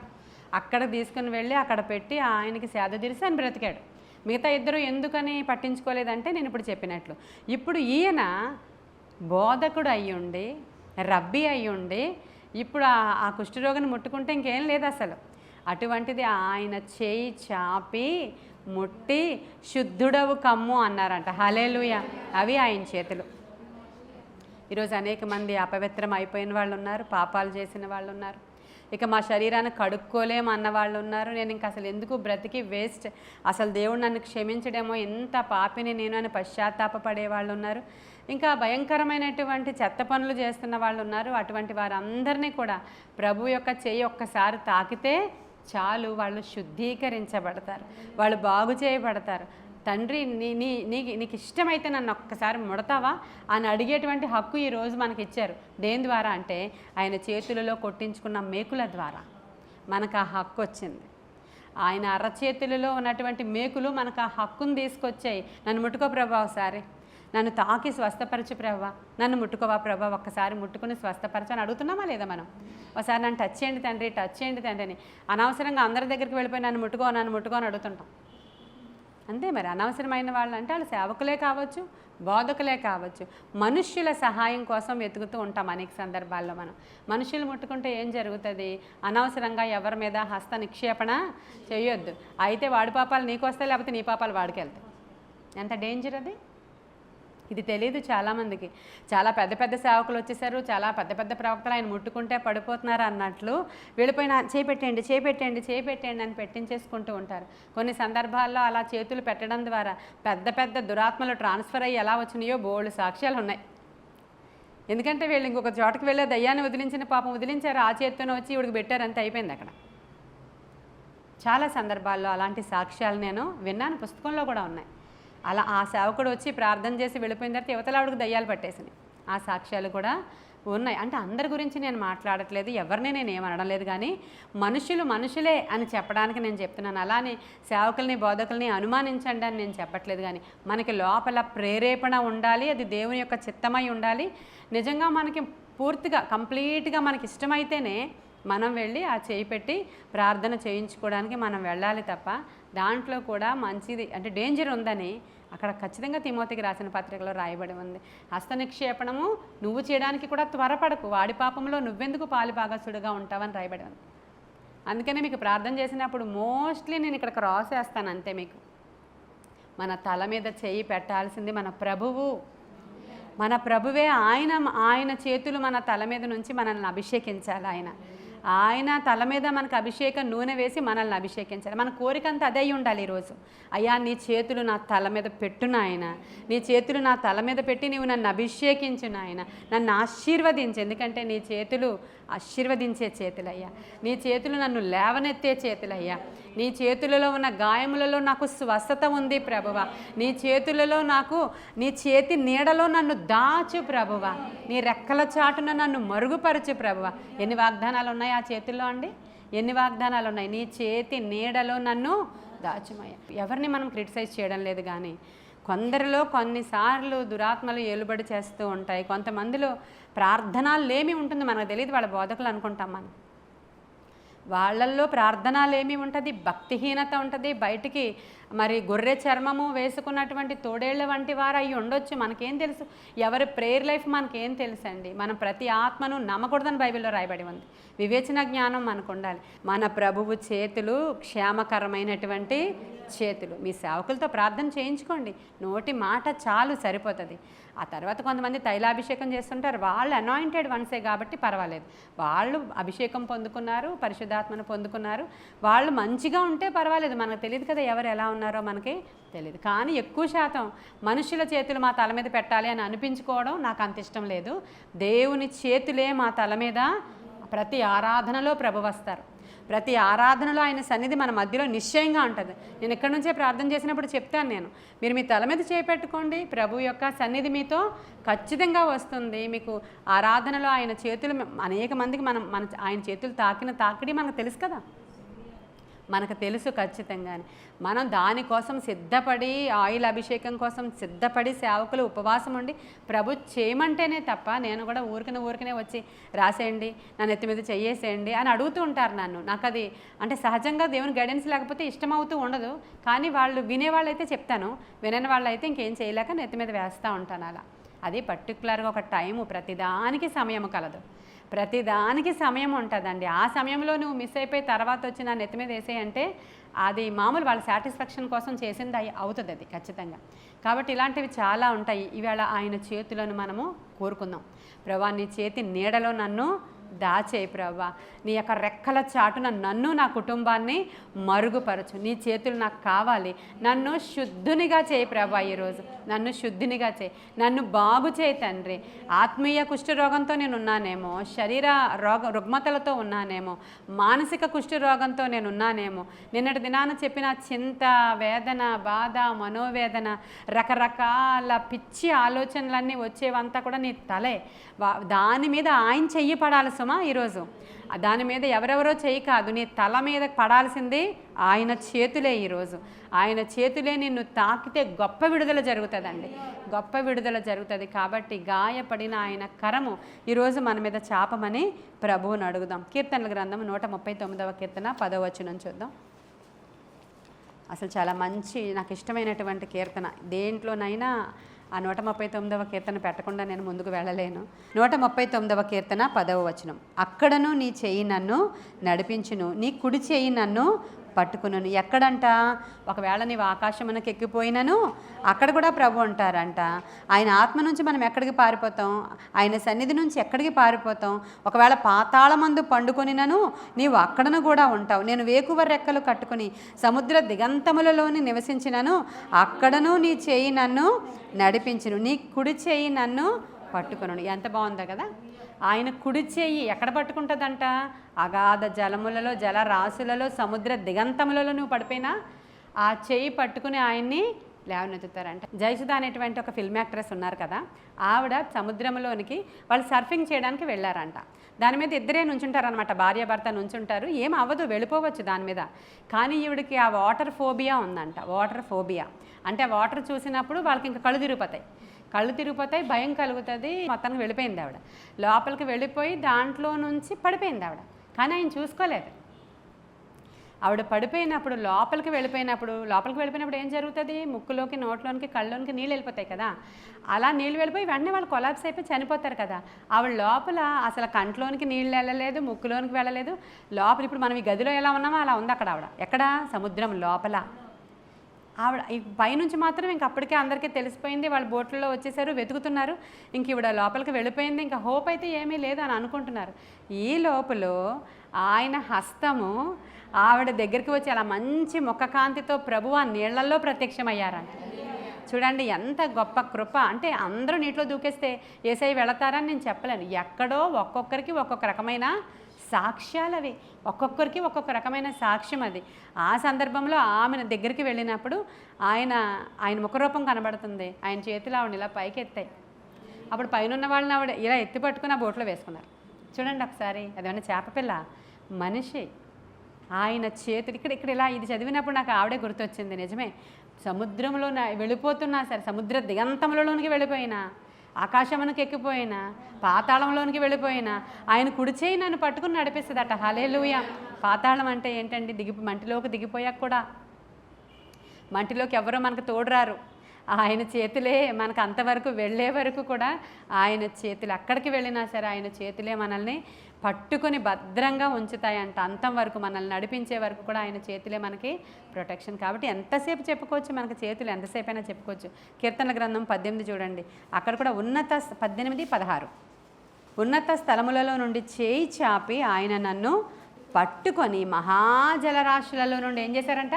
అక్కడ తీసుకుని వెళ్ళి అక్కడ పెట్టి ఆయనకి సేద తీరిసి ఆయన బ్రతికాడు. మిగతా ఇద్దరు ఎందుకని పట్టించుకోలేదంటే నేను ఇప్పుడు చెప్పినట్లు. ఇప్పుడు ఈయన బోధకుడు అయ్యుండి, రబ్బీ అయ్యుండి, ఇప్పుడు ఆ కుష్ఠరోగిని ముట్టుకుంటే ఇంకేం లేదు అసలు. అటువంటిది ఆయన చేయి చాపి ముట్టి శుద్ధుడవు కమ్ము అన్నారంట. హల్లెలూయా. అవి ఆయన చేతులు. ఈరోజు అనేక మంది అపవిత్రం అయిపోయిన వాళ్ళు ఉన్నారు, పాపాలు చేసిన వాళ్ళు ఉన్నారు, ఇక మా శరీరాన్ని కడుక్కోలేము అన్న వాళ్ళు ఉన్నారు. నేను ఇంక అసలు ఎందుకు బ్రతికి వేస్ట్, అసలు దేవుడు నన్ను క్షమించడేమో, ఎంత పాపిని నేను అని పశ్చాత్తాపపడే వాళ్ళు ఉన్నారు. ఇంకా భయంకరమైనటువంటి చెత్త పనులు చేస్తున్న వాళ్ళు ఉన్నారు. అటువంటి వారందరినీ కూడా ప్రభు యొక్క చెయ్యి ఒక్కసారి తాకితే చాలు, వాళ్ళు శుద్ధీకరించబడతారు, వాళ్ళు బాగు చేయబడతారు. తండ్రి నీకు ఇష్టమైతే నన్ను ఒక్కసారి ముడతావా అని అడిగేటువంటి హక్కు ఈరోజు మనకి ఇచ్చారు. దేని ద్వారా అంటే ఆయన చేతులలో కొట్టించుకున్న మేకుల ద్వారా మనకు ఆ హక్కు వచ్చింది. ఆయన అరచేతులలో ఉన్నటువంటి మేకులు మనకు ఆ హక్కును తీసుకొచ్చాయి. నన్ను ముట్టుకో ప్రభా, ఒకసారి నన్ను తాకి స్వస్థపరచు ప్రభా, నన్ను ముట్టుకోవా ప్రభా, ఒక్కసారి ముట్టుకుని స్వస్థపరచు అని అడుగుతున్నామా లేదా మనం? ఒకసారి నన్ను టచ్ చేయండి తండ్రి, టచ్ చేయండి తండ్రి అని అనవసరంగా అందరి దగ్గరికి వెళ్ళిపోయి నన్ను ముట్టుకో అని అడుగుతుంటాం. అంతే మరి. అనవసరమైన వాళ్ళు అంటే వాళ్ళు సేవకులే కావచ్చు, బోధకులే కావచ్చు, మనుష్యుల సహాయం కోసం వెతుకుతూ ఉంటాం అనేక సందర్భాల్లో. మనం మనుషులు ముట్టుకుంటే ఏం జరుగుతుంది? అనవసరంగా ఎవరి మీద హస్త నిక్షేపణ చేయొద్దు. అయితే వాడి పాపాలు నీకు వస్తాయి, లేకపోతే నీ పాపాలు వాడికి వెళ్తాయి. ఎంత డేంజర్ అది! ఇది తెలియదు చాలామందికి. చాలా పెద్ద పెద్ద సేవకులు వచ్చేసారు, చాలా పెద్ద పెద్ద ప్రవక్తలు ఆయన ముట్టుకుంటే పడిపోతున్నారు అన్నట్లు వెళ్ళిపోయిన చేపెట్టండి అని పెట్టించేసుకుంటూ ఉంటారు. కొన్ని సందర్భాల్లో అలా చేతులు పెట్టడం ద్వారా పెద్ద పెద్ద దురాత్మలు ట్రాన్స్ఫర్ అయ్యి ఎలా వచ్చినాయో బోల్డ్ సాక్ష్యాలు ఉన్నాయి. ఎందుకంటే వీళ్ళు ఇంకొక చోటకి వెళ్ళే దయ్యాన్ని వదిలించిన పాపం వదిలించారు, ఆ చేతితోనే వచ్చి ఇవిడికి పెట్టారు, అంతే అయిపోయింది అక్కడ. చాలా సందర్భాల్లో అలాంటి సాక్ష్యాలు నేను విన్నాను, పుస్తకంలో కూడా ఉన్నాయి. అలా ఆ సేవకుడు వచ్చి ప్రార్థన చేసి వెళ్ళిపోయిన తర్వాత యువతలావిడికి దయ్యాలు పట్టేసినాయి. ఆ సాక్ష్యాలు కూడా ఉన్నాయి. అంటే అందరి గురించి నేను మాట్లాడట్లేదు, ఎవరిని నేను ఏమనడం లేదు, కానీ మనుషులే అని చెప్పడానికి నేను చెప్తున్నాను. అలానే సేవకుల్ని, బోధకుల్ని అనుమానించండి అని నేను చెప్పట్లేదు. కానీ మనకి లోపల ప్రేరేపణ ఉండాలి, అది దేవుని యొక్క చిత్తమై ఉండాలి. నిజంగా మనకి పూర్తిగా కంప్లీట్గా మనకి ఇష్టమైతేనే మనం వెళ్ళి ఆ చేయి పెట్టి ప్రార్థన చేయించుకోవడానికి మనం వెళ్ళాలి తప్ప దాంట్లో కూడా మంచిది అంటే డేంజర్ ఉందని అక్కడ ఖచ్చితంగా తిమోతికి రాసిన పత్రికలో రాయబడి ఉంది. హస్త నిక్షేపణము నువ్వు చేయడానికి కూడా త్వరపడకు, వాడి పాపంలో నువ్వెందుకు పాలిభాగస్తుడుగా ఉంటావని రాయబడి ఉంది. అందుకనే మీకు ప్రార్థన చేసినప్పుడు మోస్ట్లీ నేను ఇక్కడ క్రాస్ వేస్తాను అంతే. మీకు మన తల మీద చేయి పెట్టాల్సింది మన ప్రభువు. మన ప్రభువే. ఆయన చేతులు మన తల మీద నుంచి మనల్ని అభిషేకించాలి. ఆయన తల మీద మనకు అభిషేకం నూనె వేసి మనల్ని అభిషేకించాలి. మన కోరిక అంతా అదే ఉండాలి ఈరోజు. అయ్యా నీ చేతులు నా తల మీద పెట్టు నాయన, నీ చేతులు నా తల మీద పెట్టి నీవు నన్ను అభిషేకించు నాయన, నన్ను ఆశీర్వదించు. ఎందుకంటే నీ చేతులు ఆశీర్వదించే చేతులయ్యా, నీ చేతులు నన్ను లేవనెత్తే చేతులయ్యా. నీ చేతులలో ఉన్న గాయములలో నాకు స్వస్థత ఉంది ప్రభువా. నీ చేతులలో నీ చేతి నీడలో నన్ను దాచు ప్రభువా. నీ రెక్కల చాటున నన్ను మరుగుపరచు ప్రభువా. ఎన్ని వాగ్దానాలు ఉన్నాయి ఆ చేతుల్లో అండి? ఎన్ని వాగ్దానాలు ఉన్నాయి? నీ చేతి నీడలో నన్ను దాచుమయ్య. ఎవరిని మనం క్రిటిసైజ్ చేయడం లేదు, కానీ కొందరిలో కొన్నిసార్లు దురాత్మలు ఏలుబడి చేస్తూ ఉంటాయి. కొంతమందిలో ప్రార్థనలేమి ఉంటుంది, మనకు తెలియదు, వాళ్ళ బోధకులు అనుకుంటాం మనం. వాళ్ళల్లో ప్రార్థనలేమి ఉంటుంది, భక్తిహీనత ఉంటుంది. బయటికి మరి గొర్రె చర్మము వేసుకున్నటువంటి తోడేళ్ల వంటి వారు అయ్యి ఉండొచ్చు. మనకేం తెలుసు? ఎవరి ప్రేయర్ లైఫ్ మనకేం తెలుసు అండి? మనం ప్రతి ఆత్మను నమ్మకూడదని బైబిల్లో రాయబడి ఉంది. వివేచన జ్ఞానం మనకు ఉండాలి. మన ప్రభువు చేతులు క్షేమకరమైనటువంటి చేతులు. మీ సేవకులతో ప్రార్థన చేయించుకోండి, నోటి మాట చాలు, సరిపోతుంది. ఆ తర్వాత కొంతమంది తైలాభిషేకం చేస్తుంటారు, వాళ్ళు అనాయింటెడ్ వన్సే కాబట్టి పర్వాలేదు. వాళ్ళు అభిషేకం పొందుకున్నారు, పరిశుద్ధాత్మను పొందుకున్నారు, వాళ్ళు మంచిగా ఉంటే పర్వాలేదు. మనకు తెలియదు కదా ఎవరు ఎలా ఉన్నారో, మనకి తెలియదు. కానీ ఎక్కువ శాతం మనుషుల చేతులు మా తల మీద పెట్టాలి అని అనిపించుకోవడం నాకు అంత ఇష్టం లేదు. దేవుని చేతులే మా తల మీద ప్రతి ఆరాధనలో ప్రభు వస్తారు. ప్రతి ఆరాధనలో ఆయన సన్నిధి మన మధ్యలో నిశ్చయంగా ఉంటుంది. నేను ఇక్కడి నుంచే ప్రార్థన చేసినప్పుడు చెప్తాను, మీరు మీ తల మీద చేపెట్టుకోండి, ప్రభు యొక్క సన్నిధి మీతో ఖచ్చితంగా వస్తుంది. మీకు ఆరాధనలో ఆయన చేతులు అనేక మందికి ఆయన చేతులు తాకిన తాకిడి మనకు తెలుసు కదా, మనకు తెలుసు ఖచ్చితంగానే. మనం దానికోసం సిద్ధపడి, ఆయిల్ అభిషేకం కోసం సిద్ధపడి సేవకులు ఉపవాసం ఉండి ప్రభు చేయమంటేనే తప్ప, నేను కూడా ఊరికనే వచ్చి రాసేయండి, నన్ను ఎత్తి మీద చెయ్యేసేయండి అని అడుగుతూ ఉంటారు నన్ను. నాకు అది అంటే సహజంగా దేవుని గైడెన్స్ లేకపోతే ఇష్టమవుతూ ఉండదు. కానీ వాళ్ళు వినేవాళ్ళు అయితే చెప్తాను, వినని వాళ్ళు అయితే ఇంకేం చేయలేక నెత్తి మీద వేస్తూ ఉంటాను. అలా అది పర్టికులర్గా ఒక టైము, ప్రతిదానికి సమయం కలదు, ప్రతిదానికి సమయం ఉంటుందండి. ఆ సమయంలో నువ్వు మిస్ అయిపోయి తర్వాత వచ్చి నా నెత్తి మీద వేసేయంటే అది మామూలు వాళ్ళ సాటిస్ఫాక్షన్ కోసం చేసింది అవుతుంది అది ఖచ్చితంగా. కాబట్టి ఇలాంటివి చాలా ఉంటాయి. ఇవాళ ఆయన చేతులను మనము కోరుకుందాం. ప్రభా నీ చేతి నీడలో నన్ను దాచేయి ప్రభా, నీ యొక్క రెక్కల చాటున నన్ను నా కుటుంబాన్ని మరుగుపరచు. నీ చేతులు నాకు కావాలి. నన్ను శుద్ధునిగా చేయి ప్రభా, ఈరోజు నన్ను శుద్ధినిగా చేయి, నన్ను బాగు చేయి తండ్రి. ఆత్మీయ కుష్ఠరోగంతో నేను ఉన్నానేమో, శరీర రుగ్మతలతో ఉన్నానేమో, మానసిక కుష్ఠరోగంతో నేను ఉన్నానేమో, నిన్నటి దినాన చెప్పిన చింత, వేదన, బాధ, మనోవేదన, రకరకాల పిచ్చి ఆలోచనలన్నీ వచ్చేవంతా కూడా నీ తలే. దాని మీద ఆయన చెయ్యి పడాలి సుమా ఈరోజు. దాని మీద ఎవరెవరో చెయ్యి కాదు, నీ తల మీద పడాల్సింది ఆయన చేతులే. ఈరోజు ఆయన చేతులే నిన్ను తాకితే గొప్ప విడుదల జరుగుతుందండి, గొప్ప విడుదల జరుగుతుంది. కాబట్టి గాయపడిన ఆయన కరము ఈరోజు మన మీద చాపమని ప్రభువుని అడుగుదాం. కీర్తనల గ్రంథం 139వ కీర్తన 10వ వచనం చూద్దాం. అసలు చాలా మంచి, నాకు ఇష్టమైనటువంటి కీర్తన. దేంట్లోనైనా ఆ 139వ కీర్తన పెట్టకుండా నేను ముందుకు వెళ్ళలేను. 139వ కీర్తన 10వ వచనం. అక్కడను నీ చెయ్యి నన్ను నడిపించును, నీ కుడి చెయ్యి నన్ను పట్టుకున్నాను. ఎక్కడంట? ఒకవేళ నీవు ఆకాశమునకు ఎక్కిపోయినను అక్కడ కూడా ప్రభు ఉంటారంట. ఆయన ఆత్మ నుంచి మనం ఎక్కడికి పారిపోతాం? ఆయన సన్నిధి నుంచి ఎక్కడికి పారిపోతాం? ఒకవేళ పాతాళమందు పండుకొనినను నీవు అక్కడను కూడా ఉంటావు. నేను వేకువ రెక్కలు కట్టుకుని సముద్ర దిగంతములలోని నివసించినను అక్కడను నీ చేయి నన్ను నడిపించును, నీ కుడి చేయి నన్ను పట్టుకొను. ఎంత బాగుందో కదా! ఆయన కుడి చేయి ఎక్కడ పట్టుకుంటుందంట? అగాధ జలములలో, జలరాశులలో, సముద్ర దిగంతములలో నువ్వు పడిపోయినా ఆ చేయి పట్టుకుని ఆయన్ని లేవనెత్తుతారంట. జయసుధ అనేటువంటి ఒక ఫిల్మ్ యాక్ట్రెస్ ఉన్నారు కదా, ఆవిడ సముద్రంలోనికి వాళ్ళు సర్ఫింగ్ చేయడానికి వెళ్ళారంట. దాని మీద ఇద్దరే నుంచుంటారనమాట, భార్యాభర్త నుంచుంటారు. ఏం అవ్వదు, వెళ్ళిపోవచ్చు దాని మీద. కానీ ఈవిడికి ఆ వాటర్ ఫోబియా ఉందంట. వాటర్ ఫోబియా అంటే వాటర్ చూసినప్పుడు వాళ్ళకి ఇంకా కళ్ళు తిరిగిపోతాయి, భయం కలుగుతుంది. మొత్తానికి వెళ్ళిపోయింది ఆవిడ. లోపలికి వెళ్ళిపోయి దాంట్లో నుంచి పడిపోయింది ఆవిడ. కానీ ఆయన చూసుకోలేదు. ఆవిడ పడిపోయినప్పుడు లోపలికి వెళ్ళిపోయినప్పుడు ఏం జరుగుతుంది? ముక్కులోకి, నోట్లోనికి, కళ్ళలోనికి నీళ్ళు వెళ్ళిపోతాయి కదా. అలా నీళ్ళు వెళ్ళిపోయి వెంటనే వాళ్ళు కొలాప్స్ అయిపోయి చనిపోతారు కదా. ఆవిడ లోపల అసలు కంట్లోనికి నీళ్ళు వెళ్ళలేదు, ముక్కులోనికి వెళ్ళలేదు. లోపల ఇప్పుడు మనం ఈ గదిలో ఎలా ఉన్నామో అలా ఉంది అక్కడ. ఆవిడ ఎక్కడ? సముద్రం లోపల. ఆవిడ ఈ పైనుంచి మాత్రం ఇంక అప్పటికే అందరికీ తెలిసిపోయింది. వాళ్ళు బోట్లలో వచ్చేసారు, వెతుకుతున్నారు. ఇంక ఈవిడ లోపలికి వెళ్ళిపోయింది, ఇంకా హోప్ అయితే ఏమీ లేదు అని అనుకుంటున్నారు. ఈ లోపల ఆయన హస్తము ఆవిడ దగ్గరికి వచ్చి అలా మంచి ముఖకాంతితో ప్రభువు ఆ నీళ్లలో ప్రత్యక్షమయ్యారంట. చూడండి ఎంత గొప్ప కృప. అంటే అందరూ నీటిలో దూకేస్తే యేసయ్య వెళతారని నేను చెప్పలేను. ఎక్కడో ఒక్కొక్కరికి ఒక్కొక్క రకమైన సాక్ష్యాలు అవి, ఒక్కొక్కరికి ఒక్కొక్క రకమైన సాక్ష్యం అది. ఆ సందర్భంలో ఆమె దగ్గరికి వెళ్ళినప్పుడు ఆయన ముఖరూపం కనబడుతుంది. ఆయన చేతులు ఆవిడ ఇలా పైకి ఎత్తాయి. అప్పుడు పైన ఉన్న వాళ్ళని ఆవిడ ఇలా ఎత్తి పట్టుకుని ఆ బోట్లో వేసుకున్నారు. చూడండి ఒకసారి, అదేమన్నా చేపపిల్ల మనిషి. ఆయన చేతులు ఇక్కడ ఇలా ఇది చదివినప్పుడు నాకు ఆవిడే గుర్తొచ్చింది. నిజమే, సముద్రంలో వెళ్ళిపోతున్నా సరే, సముద్ర దిగంతములలోనికి వెళ్ళిపోయినా, ఆకాశమునికి ఎక్కిపోయినా, పాతాళంలోనికి వెళ్ళిపోయినా ఆయన కుడి చేయి నన్ను పట్టుకుని నడిపిస్తుందట. హల్లెలూయా. పాతాళం అంటే ఏంటండి? మంటిలోకి దిగిపోయాక కూడా మంటిలోకి ఎవరో మనకు తోడురారు. ఆయన చేతులే మనకు అంతవరకు వెళ్ళే వరకు కూడా ఆయన చేతులు, అక్కడికి వెళ్ళినా సరే ఆయన చేతులే మనల్ని పట్టుకొని భద్రంగా ఉంచుతాయంట. అంతం వరకు మనల్ని నడిపించే వరకు కూడా ఆయన చేతులే మనకి ప్రొటెక్షన్. కాబట్టి ఎంతసేపు చెప్పుకోవచ్చు, మనకి చేతులు ఎంతసేపు అయినా చెప్పుకోవచ్చు. కీర్తనల గ్రంథం 18 చూడండి, అక్కడ కూడా 18, 16 ఉన్నత స్థలములలో నుండి చేయి చాపి ఆయన నన్ను పట్టుకొని మహాజలరాశులలో నుండి ఏం చేశారంట?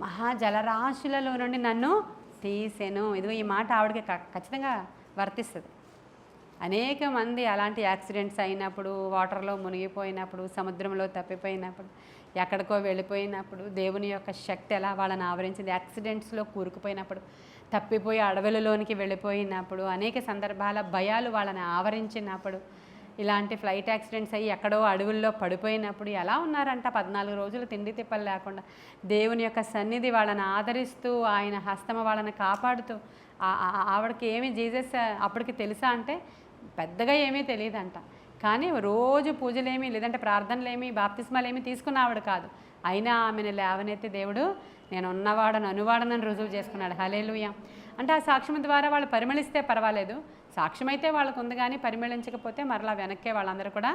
మహాజలరాశులలో నుండి నన్ను తీసెను. ఇదిగో ఈ మాట ఆవిడకి ఖచ్చితంగా వర్తిస్తుంది. అనేక మంది అలాంటి యాక్సిడెంట్స్ అయినప్పుడు, వాటర్లో మునిగిపోయినప్పుడు, సముద్రంలో తప్పిపోయినప్పుడు, ఎక్కడికో వెళ్ళిపోయినప్పుడు దేవుని యొక్క శక్తి ఎలా వాళ్ళని ఆవరించింది. యాక్సిడెంట్స్లో కూరుకుపోయినప్పుడు, తప్పిపోయి అడవులలోనికి వెళ్ళిపోయినప్పుడు, అనేక సందర్భాల భయాలు వాళ్ళని ఆవరించినప్పుడు, ఇలాంటి ఫ్లైట్ యాక్సిడెంట్స్ అయ్యి ఎక్కడో అడవుల్లో పడిపోయినప్పుడు ఎలా ఉన్నారంట? 14 రోజులు తిండి తిప్పలు లేకుండా దేవుని యొక్క సన్నిధి వాళ్ళని ఆదరిస్తూ, ఆయన హస్తమ వాళ్ళని కాపాడుతూ, ఆవిడకి ఏమి జీసస్ అప్పటికి తెలుసా అంటే పెద్దగా ఏమీ తెలియదంట. కానీ రోజు పూజలేమి, లేదంటే ప్రార్థనలేమి, బాప్తిస్మాలేమి తీసుకున్న ఆవిడ కాదు. అయినా ఆమెను లేవనెత్తి దేవుడు నేను ఉన్నవాడను, అనువాడనని రుజువు చేసుకున్నాడు. హల్లెలూయా. అంటే ఆ సాక్ష్యం ద్వారా వాళ్ళు పరిమళిస్తే పర్వాలేదు, సాక్ష్యం అయితే వాళ్ళకు ఉంది, కానీ పరిమళించకపోతే మరలా వెనక్కే వాళ్ళందరూ కూడా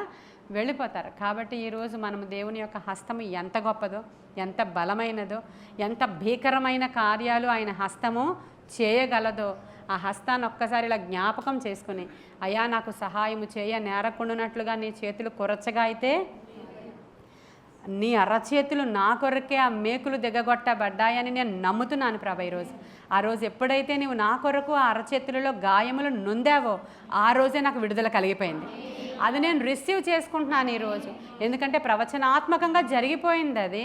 వెళ్ళిపోతారు. కాబట్టి ఈరోజు మనం దేవుని యొక్క హస్తము ఎంత గొప్పదో, ఎంత బలమైనదో, ఎంత భీకరమైన కార్యాలు ఆయన హస్తము చేయగలదో, ఆ హస్తాన్ని ఒక్కసారి ఇలా జ్ఞాపకం చేసుకుని, అయ్యా నాకు సహాయము చేయ, నేరకుండునట్లుగా నీ చేతులు కొరచగా అయితే నీ అరచేతులు నా కొరకే ఆ మేకులు దిగగొట్టబడ్డాయని నేను నమ్ముతున్నాను ప్రభా. ఈరోజు ఆ రోజు ఎప్పుడైతే నీవు నా కొరకు ఆ అరచేతులలో గాయములు నొందావో ఆ రోజే నాకు విడుదల కలిగిపోయింది. అది నేను రిసీవ్ చేసుకుంటున్నాను ఈరోజు. ఎందుకంటే ప్రవచనాత్మకంగా జరిగిపోయింది అది.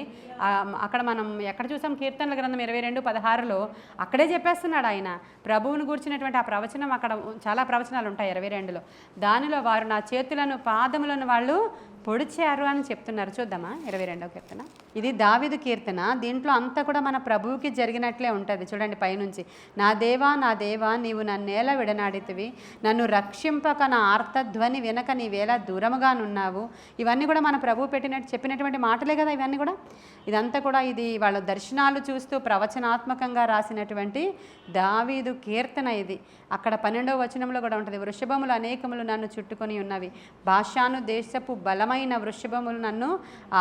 అక్కడ మనం ఎక్కడ చూసాం? కీర్తనల గ్రంథం 22:16లో అక్కడే చెప్పేస్తున్నాడు ఆయన ప్రభువుని గూర్చినటువంటి ఆ ప్రవచనం. అక్కడ చాలా ప్రవచనాలు ఉంటాయి 22లో. దానిలో వారు నా చేతులను పాదములను వాళ్ళు పొడిచారు అని చెప్తున్నారు. చూద్దామా 22వ కీర్తన. ఇది దావీదు కీర్తన. దీంట్లో అంతా కూడా మన ప్రభువుకి జరిగినట్లే ఉంటుంది. చూడండి పైనుంచి, నా దేవా నీవు నన్నేలా విడనాడితివి, నన్ను రక్షింపక నా ఆర్తధ్వని వినక నీవేలా దూరముగా నున్నావు. ఇవన్నీ కూడా మన ప్రభువు చెప్పినటువంటి మాటలే కదా ఇవన్నీ కూడా. ఇదంతా కూడా ఇది వాళ్ళ దర్శనాలు చూస్తూ ప్రవచనాత్మకంగా రాసినటువంటి దావీదు కీర్తన ఇది. అక్కడ 12వ వచనంలో కూడా ఉంటుంది, వృషభములు అనేకములు నన్ను చుట్టుకొని ఉన్నవి, భాషాను దేశపు బలమైన వృషభములు నన్ను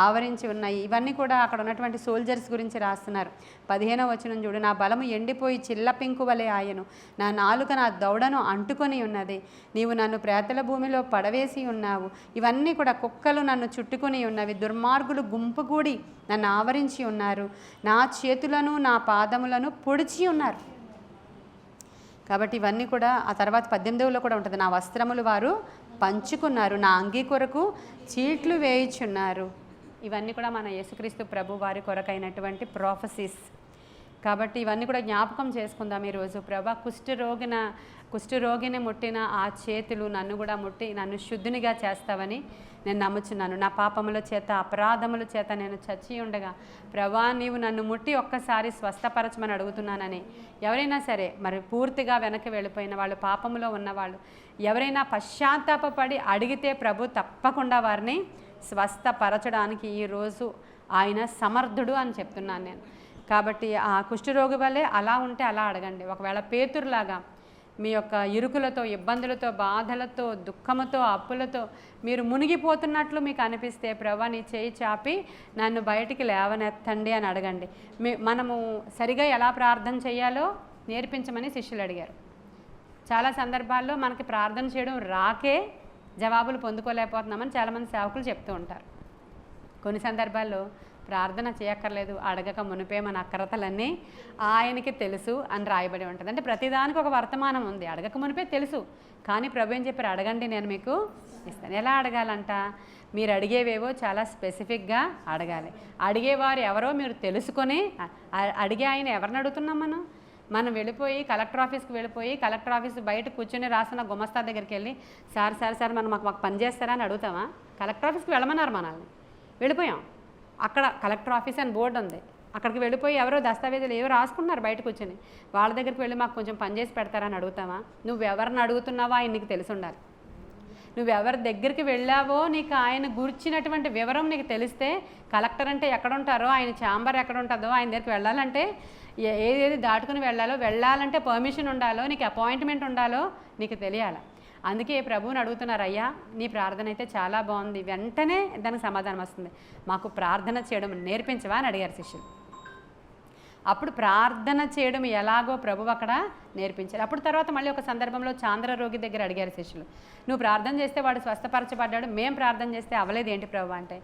ఆవరించి ఉన్నాయి. ఇవన్నీ కూడా అక్కడ ఉన్నటువంటి సోల్జర్స్ గురించి రాస్తున్నారు. 15వ వచనం చూడు, నా బలము ఎండిపోయి చిల్లపింకు వలె ఆయను, నా నాలుక నా దౌడను అంటుకొని ఉన్నది, నీవు నన్ను ప్రేతల భూమిలో పడవేసి ఉన్నావు. ఇవన్నీ కూడా కుక్కలు నన్ను చుట్టుకొని ఉన్నవి, దుర్మార్గులు గుంపుగూడి నన్ను ఆవరించి ఉన్నారు, నా చేతులను నా పాదములను పొడిచి ఉన్నారు. కాబట్టి ఇవన్నీ కూడా ఆ తర్వాత 18వలో కూడా ఉంటుంది, నా వస్త్రములు వారు పంచుకున్నారు, నా అంగీ కొరకు చీట్లు వేయిచున్నారు. ఇవన్నీ కూడా మన యేసుక్రీస్తు ప్రభు వారి కొరకైనటువంటి ప్రాఫెసీస్. కాబట్టి ఇవన్నీ కూడా జ్ఞాపకం చేసుకుందాం ఈరోజు. ప్రభా, కుష్ఠరోగిని ముట్టిన ఆ చేతులు నన్ను కూడా ముట్టి నన్ను శుద్ధినిగా చేస్తావని నేను నమ్ముచున్నాను. నా పాపముల చేత అపరాధముల చేత నేను చచ్చి ఉండగా ప్రభా నీవు నన్ను ముట్టి ఒక్కసారి స్వస్థపరచమని అడుగుతున్నానని ఎవరైనా సరే, మరి పూర్తిగా వెనక్కి వెళ్ళిపోయిన వాళ్ళు, పాపములో ఉన్నవాళ్ళు ఎవరైనా పశ్చాత్తాపపడి అడిగితే ప్రభు తప్పకుండా వారిని స్వస్థపరచడానికి ఈరోజు ఆయన సమర్థుడు అని చెప్తున్నాను నేను. కాబట్టి ఆ కుష్ఠరోగి వల్లే అలా ఉంటే అలా అడగండి. ఒకవేళ పేతురులాగా మీ యొక్క ఇరుకులతో, ఇబ్బందులతో, బాధలతో, దుఃఖముతో, అప్పులతో మీరు మునిగిపోతున్నట్లు మీకు అనిపిస్తే, ప్రభువా నీ చేయి చాపి నన్ను బయటికి లేవనెత్తండి అని అడగండి. మనము సరిగా ఎలా ప్రార్థన చేయాలో నేర్పించమని శిష్యులు అడిగారు. చాలా సందర్భాల్లో మనకి ప్రార్థన చేయడం రాకే జవాబులు పొందుకోలేకపోతున్నామని చాలామంది సేవకులు చెప్తూ ఉంటారు. కొన్ని సందర్భాల్లో ప్రార్థన చేయక్కర్లేదు, అడగక మునిపే మన అక్రతలన్నీ ఆయనకి తెలుసు అని రాయబడి ఉంటుంది. అంటే ప్రతిదానికి ఒక వర్తమానం ఉంది. అడగక మునిపే తెలుసు, కానీ ప్రభు ఏం చెప్పారు? అడగండి నేను మీకు ఇస్తాను. ఎలా అడగాలంట? మీరు అడిగేవేవో చాలా స్పెసిఫిక్గా అడగాలి. అడిగేవారు ఎవరో మీరు తెలుసుకొని అడిగే ఆయన ఎవరిని అడుగుతున్నాం మనం వెళ్ళిపోయి కలెక్టర్ ఆఫీస్కి వెళ్ళిపోయి కలెక్టర్ ఆఫీస్ బయట కూర్చొని రాసిన గుమస్తా దగ్గరికి వెళ్ళి సార్ మాకు పని చేస్తారా అని అడుగుతామా? కలెక్టర్ ఆఫీస్కి వెళ్ళమన్నారు మనల్ని, వెళ్ళిపోయాం. అక్కడ కలెక్టర్ ఆఫీస్ అని బోర్డు ఉంది, అక్కడికి వెళ్ళిపోయి ఎవరో దస్తావేజులు ఏవో రాసుకున్నారు బయట కూర్చొని, వాళ్ళ దగ్గరికి వెళ్ళి మాకు కొంచెం పని చేసి పెడతారని అడుగుతామా? నువ్వెవరిని అడుగుతున్నావో ఆయన నీకు తెలిసి ఉండాలి. నువ్వెవరి దగ్గరికి వెళ్ళావో నీకు ఆయన గుర్చినటువంటి వివరం నీకు తెలిస్తే, కలెక్టర్ అంటే ఎక్కడ ఉంటారో, ఆయన ఛాంబర్ ఎక్కడ ఉంటుందో, ఆయన దగ్గరికి వెళ్ళాలంటే ఏదేది దాటుకుని వెళ్ళాలంటే పర్మిషన్ ఉండాలో, నీకు అపాయింట్మెంట్ ఉండాలో నీకు తెలియాలి. అందుకే ప్రభువుని అడుగుతున్నారు, అయ్యా నీ ప్రార్థన అయితే చాలా బాగుంది, వెంటనే దానికి సమాధానం వస్తుంది, మాకు ప్రార్థన చేయడం నేర్పించవా అని అడిగారు శిష్యులు. అప్పుడు ప్రార్థన చేయడం ఎలాగో ప్రభువు అక్కడ నేర్పించారు. అప్పుడు తర్వాత మళ్ళీ ఒక సందర్భంలో చాంద్ర రోగి దగ్గర అడిగారు శిష్యులు, నువ్వు ప్రార్థన చేస్తే వాడు స్వస్థపరచబడ్డాడు, మేము ప్రార్థన చేస్తే అవ్వలేదు ఏంటి ప్రభు అంటే,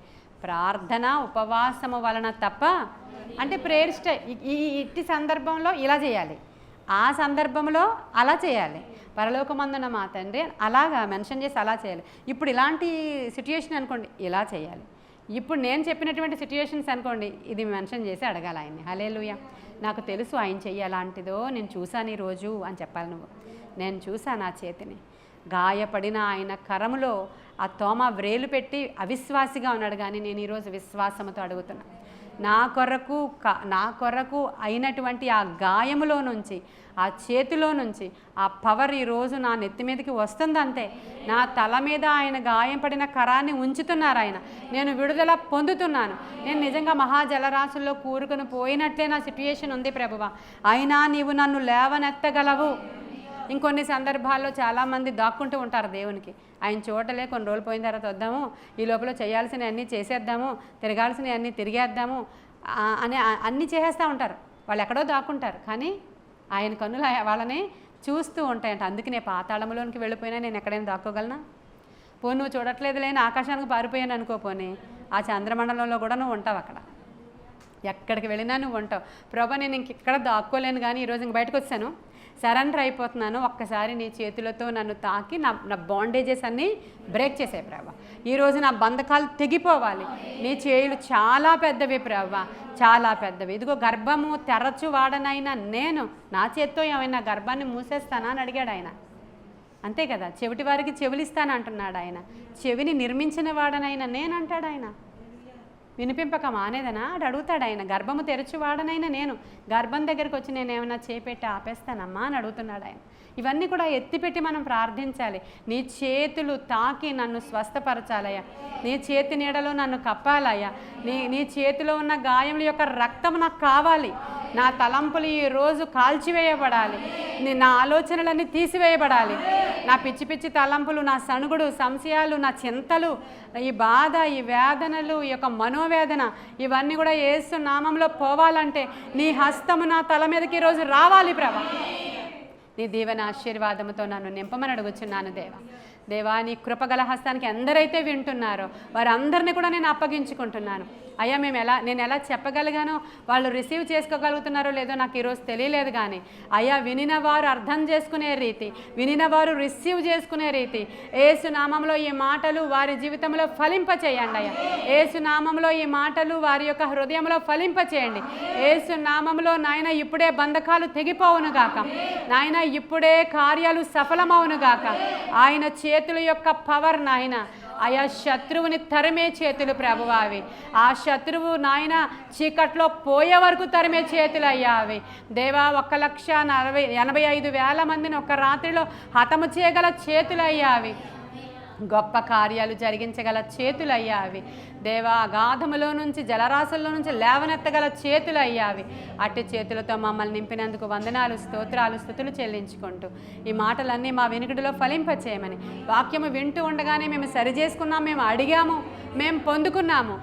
ప్రార్థన ఉపవాసము వలన తప్ప అంటే ప్రేయర్ ఇట్టి సందర్భంలో ఇలా చేయాలి, ఆ సందర్భంలో అలా చేయాలి, పరలోకమందున మా తండ్రి అలాగా మెన్షన్ చేసి అలా చేయాలి. ఇప్పుడు ఇలాంటి సిట్యుయేషన్ అనుకోండి ఇలా చేయాలి, ఇప్పుడు నేను చెప్పినటువంటి సిట్యుయేషన్స్ అనుకోండి ఇది మెన్షన్ చేసి అడగాలి ఆయన్ని. హల్లెలూయా, నాకు తెలుసు ఆయన చెయ్యాలంటిదో, నేను చూశాను ఈరోజు అని చెప్పాలి నువ్వు. నేను చూశాను ఆ చేతిని, గాయపడిన ఆయన కరములో ఆ తోమ వ్రేలు పెట్టి అవిశ్వాసిగా ఉన్నాడు, కానీ నేను ఈరోజు విశ్వాసంతో అడుగుతున్నా, నా కొరకు అయినటువంటి ఆ గాయములో నుంచి, ఆ చేతిలో నుంచి ఆ పవర్ ఈరోజు నా నెత్తి మీదకి వస్తుందంతే. నా తల మీద ఆయన గాయం పడిన కరాన్ని ఉంచుతున్నారు ఆయన, నేను విడుదల పొందుతున్నాను. నేను నిజంగా మహాజలరాశుల్లో కూరుకుని పోయినట్లే నా సిట్యుయేషన్ ఉంది ప్రభువా, అయినా నీవు నన్ను లేవనెత్తగలవు. ఇంకొన్ని సందర్భాల్లో చాలామంది దాక్కుంటూ ఉంటారు దేవునికి, ఆయన చూడలే, కొన్ని రోజులు పోయిన తర్వాత వద్దాము, ఈ లోపల చేయాల్సినవి అన్నీ చేసేద్దాము, తిరగాల్సినవి అన్నీ తిరిగేద్దాము అని అన్నీ చేసేస్తూ ఉంటారు. వాళ్ళు ఎక్కడో దాక్కుంటారు, కానీ ఆయన కన్నులు వాళ్ళని చూస్తూ ఉంటాయంట. అందుకే నేను పాతాళంలోనికి వెళ్ళిపోయినా నేను ఎక్కడైనా దాక్కోగలనా? పోనీ నువ్వు చూడట్లేదులే, ఆకాశానికి పారిపోయాను అనుకోపోని, ఆ చంద్రమండలంలో కూడా నువ్వు ఉంటావు, అక్కడ ఎక్కడికి వెళ్ళినా నువ్వు ఉంటావు. ప్రభా నేను ఇంకెక్కడ దాక్కోలేను, కానీ ఈరోజు ఇంక బయటకు వచ్చాను, సరెండర్ అయిపోతున్నాను, ఒక్కసారి నీ చేతులతో నన్ను తాకి నా బాండేజెస్ అన్నీ బ్రేక్ చేసాయి ప్రభా, ఈరోజు నా బంధకాలు తెగిపోవాలి, నీ చేయులు చాలా పెద్దవి ప్రభా, చాలా పెద్దవి. ఇదిగో గర్భము తెరచు వాడనైనా నేను నా చేత్తో ఏమైనా గర్భాన్ని మూసేస్తానా అని అడిగాడు ఆయన. అంతే కదా, చెవిటి వారికి చెవులిస్తాను అంటున్నాడు ఆయన, చెవిని నిర్మించిన వాడనైనా నేను అంటాడు ఆయన. వినిపింపక మానేదనా అని అడుగుతాడు ఆయన. గర్భము తెరచువాడనైనా నేను గర్భం దగ్గరికి వచ్చి నేను ఏమైనా చేపెట్టి ఆపేస్తానమ్మా అని అడుగుతున్నాడు ఆయన. ఇవన్నీ కూడా ఎత్తిపెట్టి మనం ప్రార్థించాలి. నీ చేతులు తాకి నన్ను స్వస్థపరచాలయ్యా, నీ చేతి నీడలో నన్ను కప్పాలయ్యా, నీ చేతిలో ఉన్న గాయముల యొక్క రక్తం నాకు కావాలి, నా తలంపులు ఈరోజు కాల్చివేయబడాలి, నా ఆలోచనలన్నీ తీసివేయబడాలి, నా పిచ్చి పిచ్చి తలంపులు, నా సణుగుడు, సంశయాలు, నా చింతలు, ఈ బాధ, ఈ వేదనలు, ఈ యొక్క మనోవేదన ఇవన్నీ కూడా యేసు నామంలో పోవాలంటే నీ హస్తము నా తల మీదకి ఈరోజు రావాలి ప్రభా. నీ దీవెన ఆశీర్వాదముతో నన్ను నింపమని అడుగుచున్నాను దేవా, నీ కృపగల హస్తానికి ఎందరైతే వింటున్నారో వారందరినీ కూడా నేను అప్పగించుకుంటున్నాను అయ్యా. నేను ఎలా చెప్పగలిగానో, వాళ్ళు రిసీవ్ చేసుకోగలుగుతున్నారో లేదో నాకు ఈరోజు తెలియలేదు, కానీ అయ్యా వినిన వారు అర్థం చేసుకునే రీతి, వినిన వారు రిసీవ్ చేసుకునే రీతి యేసు నామంలో ఈ మాటలు వారి జీవితంలో ఫలింపచేయండి అయ్యా. యేసు నామంలో ఈ మాటలు వారి యొక్క హృదయంలో ఫలింపచేయండి. యేసు నామంలో నాయన ఇప్పుడే బంధకాలు తెగిపోవును గాక, నాయన ఇప్పుడే కార్యాలు సఫలమవును గాక. ఆయన చేతుల యొక్క పవర్ నాయన, ఆయా శత్రువుని తరిమే చేతులు ప్రభువా అవి. ఆ శత్రువు నాయన చీకట్లో పోయే వరకు తరిమే చేతులు అయ్యా అవి. దేవా 1,85,000 మందిని ఒక్క రాత్రిలో హతము చేయగల చేతులు అయ్యా అవి. గొప్ప కార్యాలు జరిగించగల చేతులు అయ్యా అవి దేవా. అగాధములో నుంచి జలరాశుల్లో నుంచి లేవనెత్తగల చేతులు అయ్యా అవి. అట్టి చేతులతో మమ్మల్ని నింపినందుకు వందనాలు, స్తోత్రాలు, స్తుతులు చెల్లించుకుంటూ ఈ మాటలన్నీ మా వినికిడిలో ఫలింపచేయమని, వాక్యము వింటూ ఉండగానే మేము సరి చేసుకున్నాం, మేము అడిగాము, మేము పొందుకున్నాము,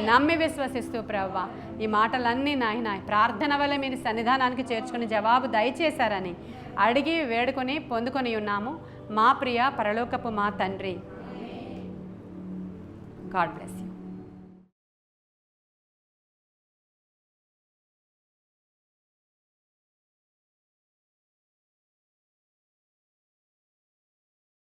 నమ్మి విశ్వసిస్తూ ప్రభువా ఈ మాటలన్నీ నాయన ప్రార్థన వల్ల మీరు సన్నిధానానికి చేర్చుకుని జవాబు దయచేశారని అడిగి వేడుకొని పొందుకొని ఉన్నాము మా ప్రియ పరలోకపు మా తండ్రి. God bless.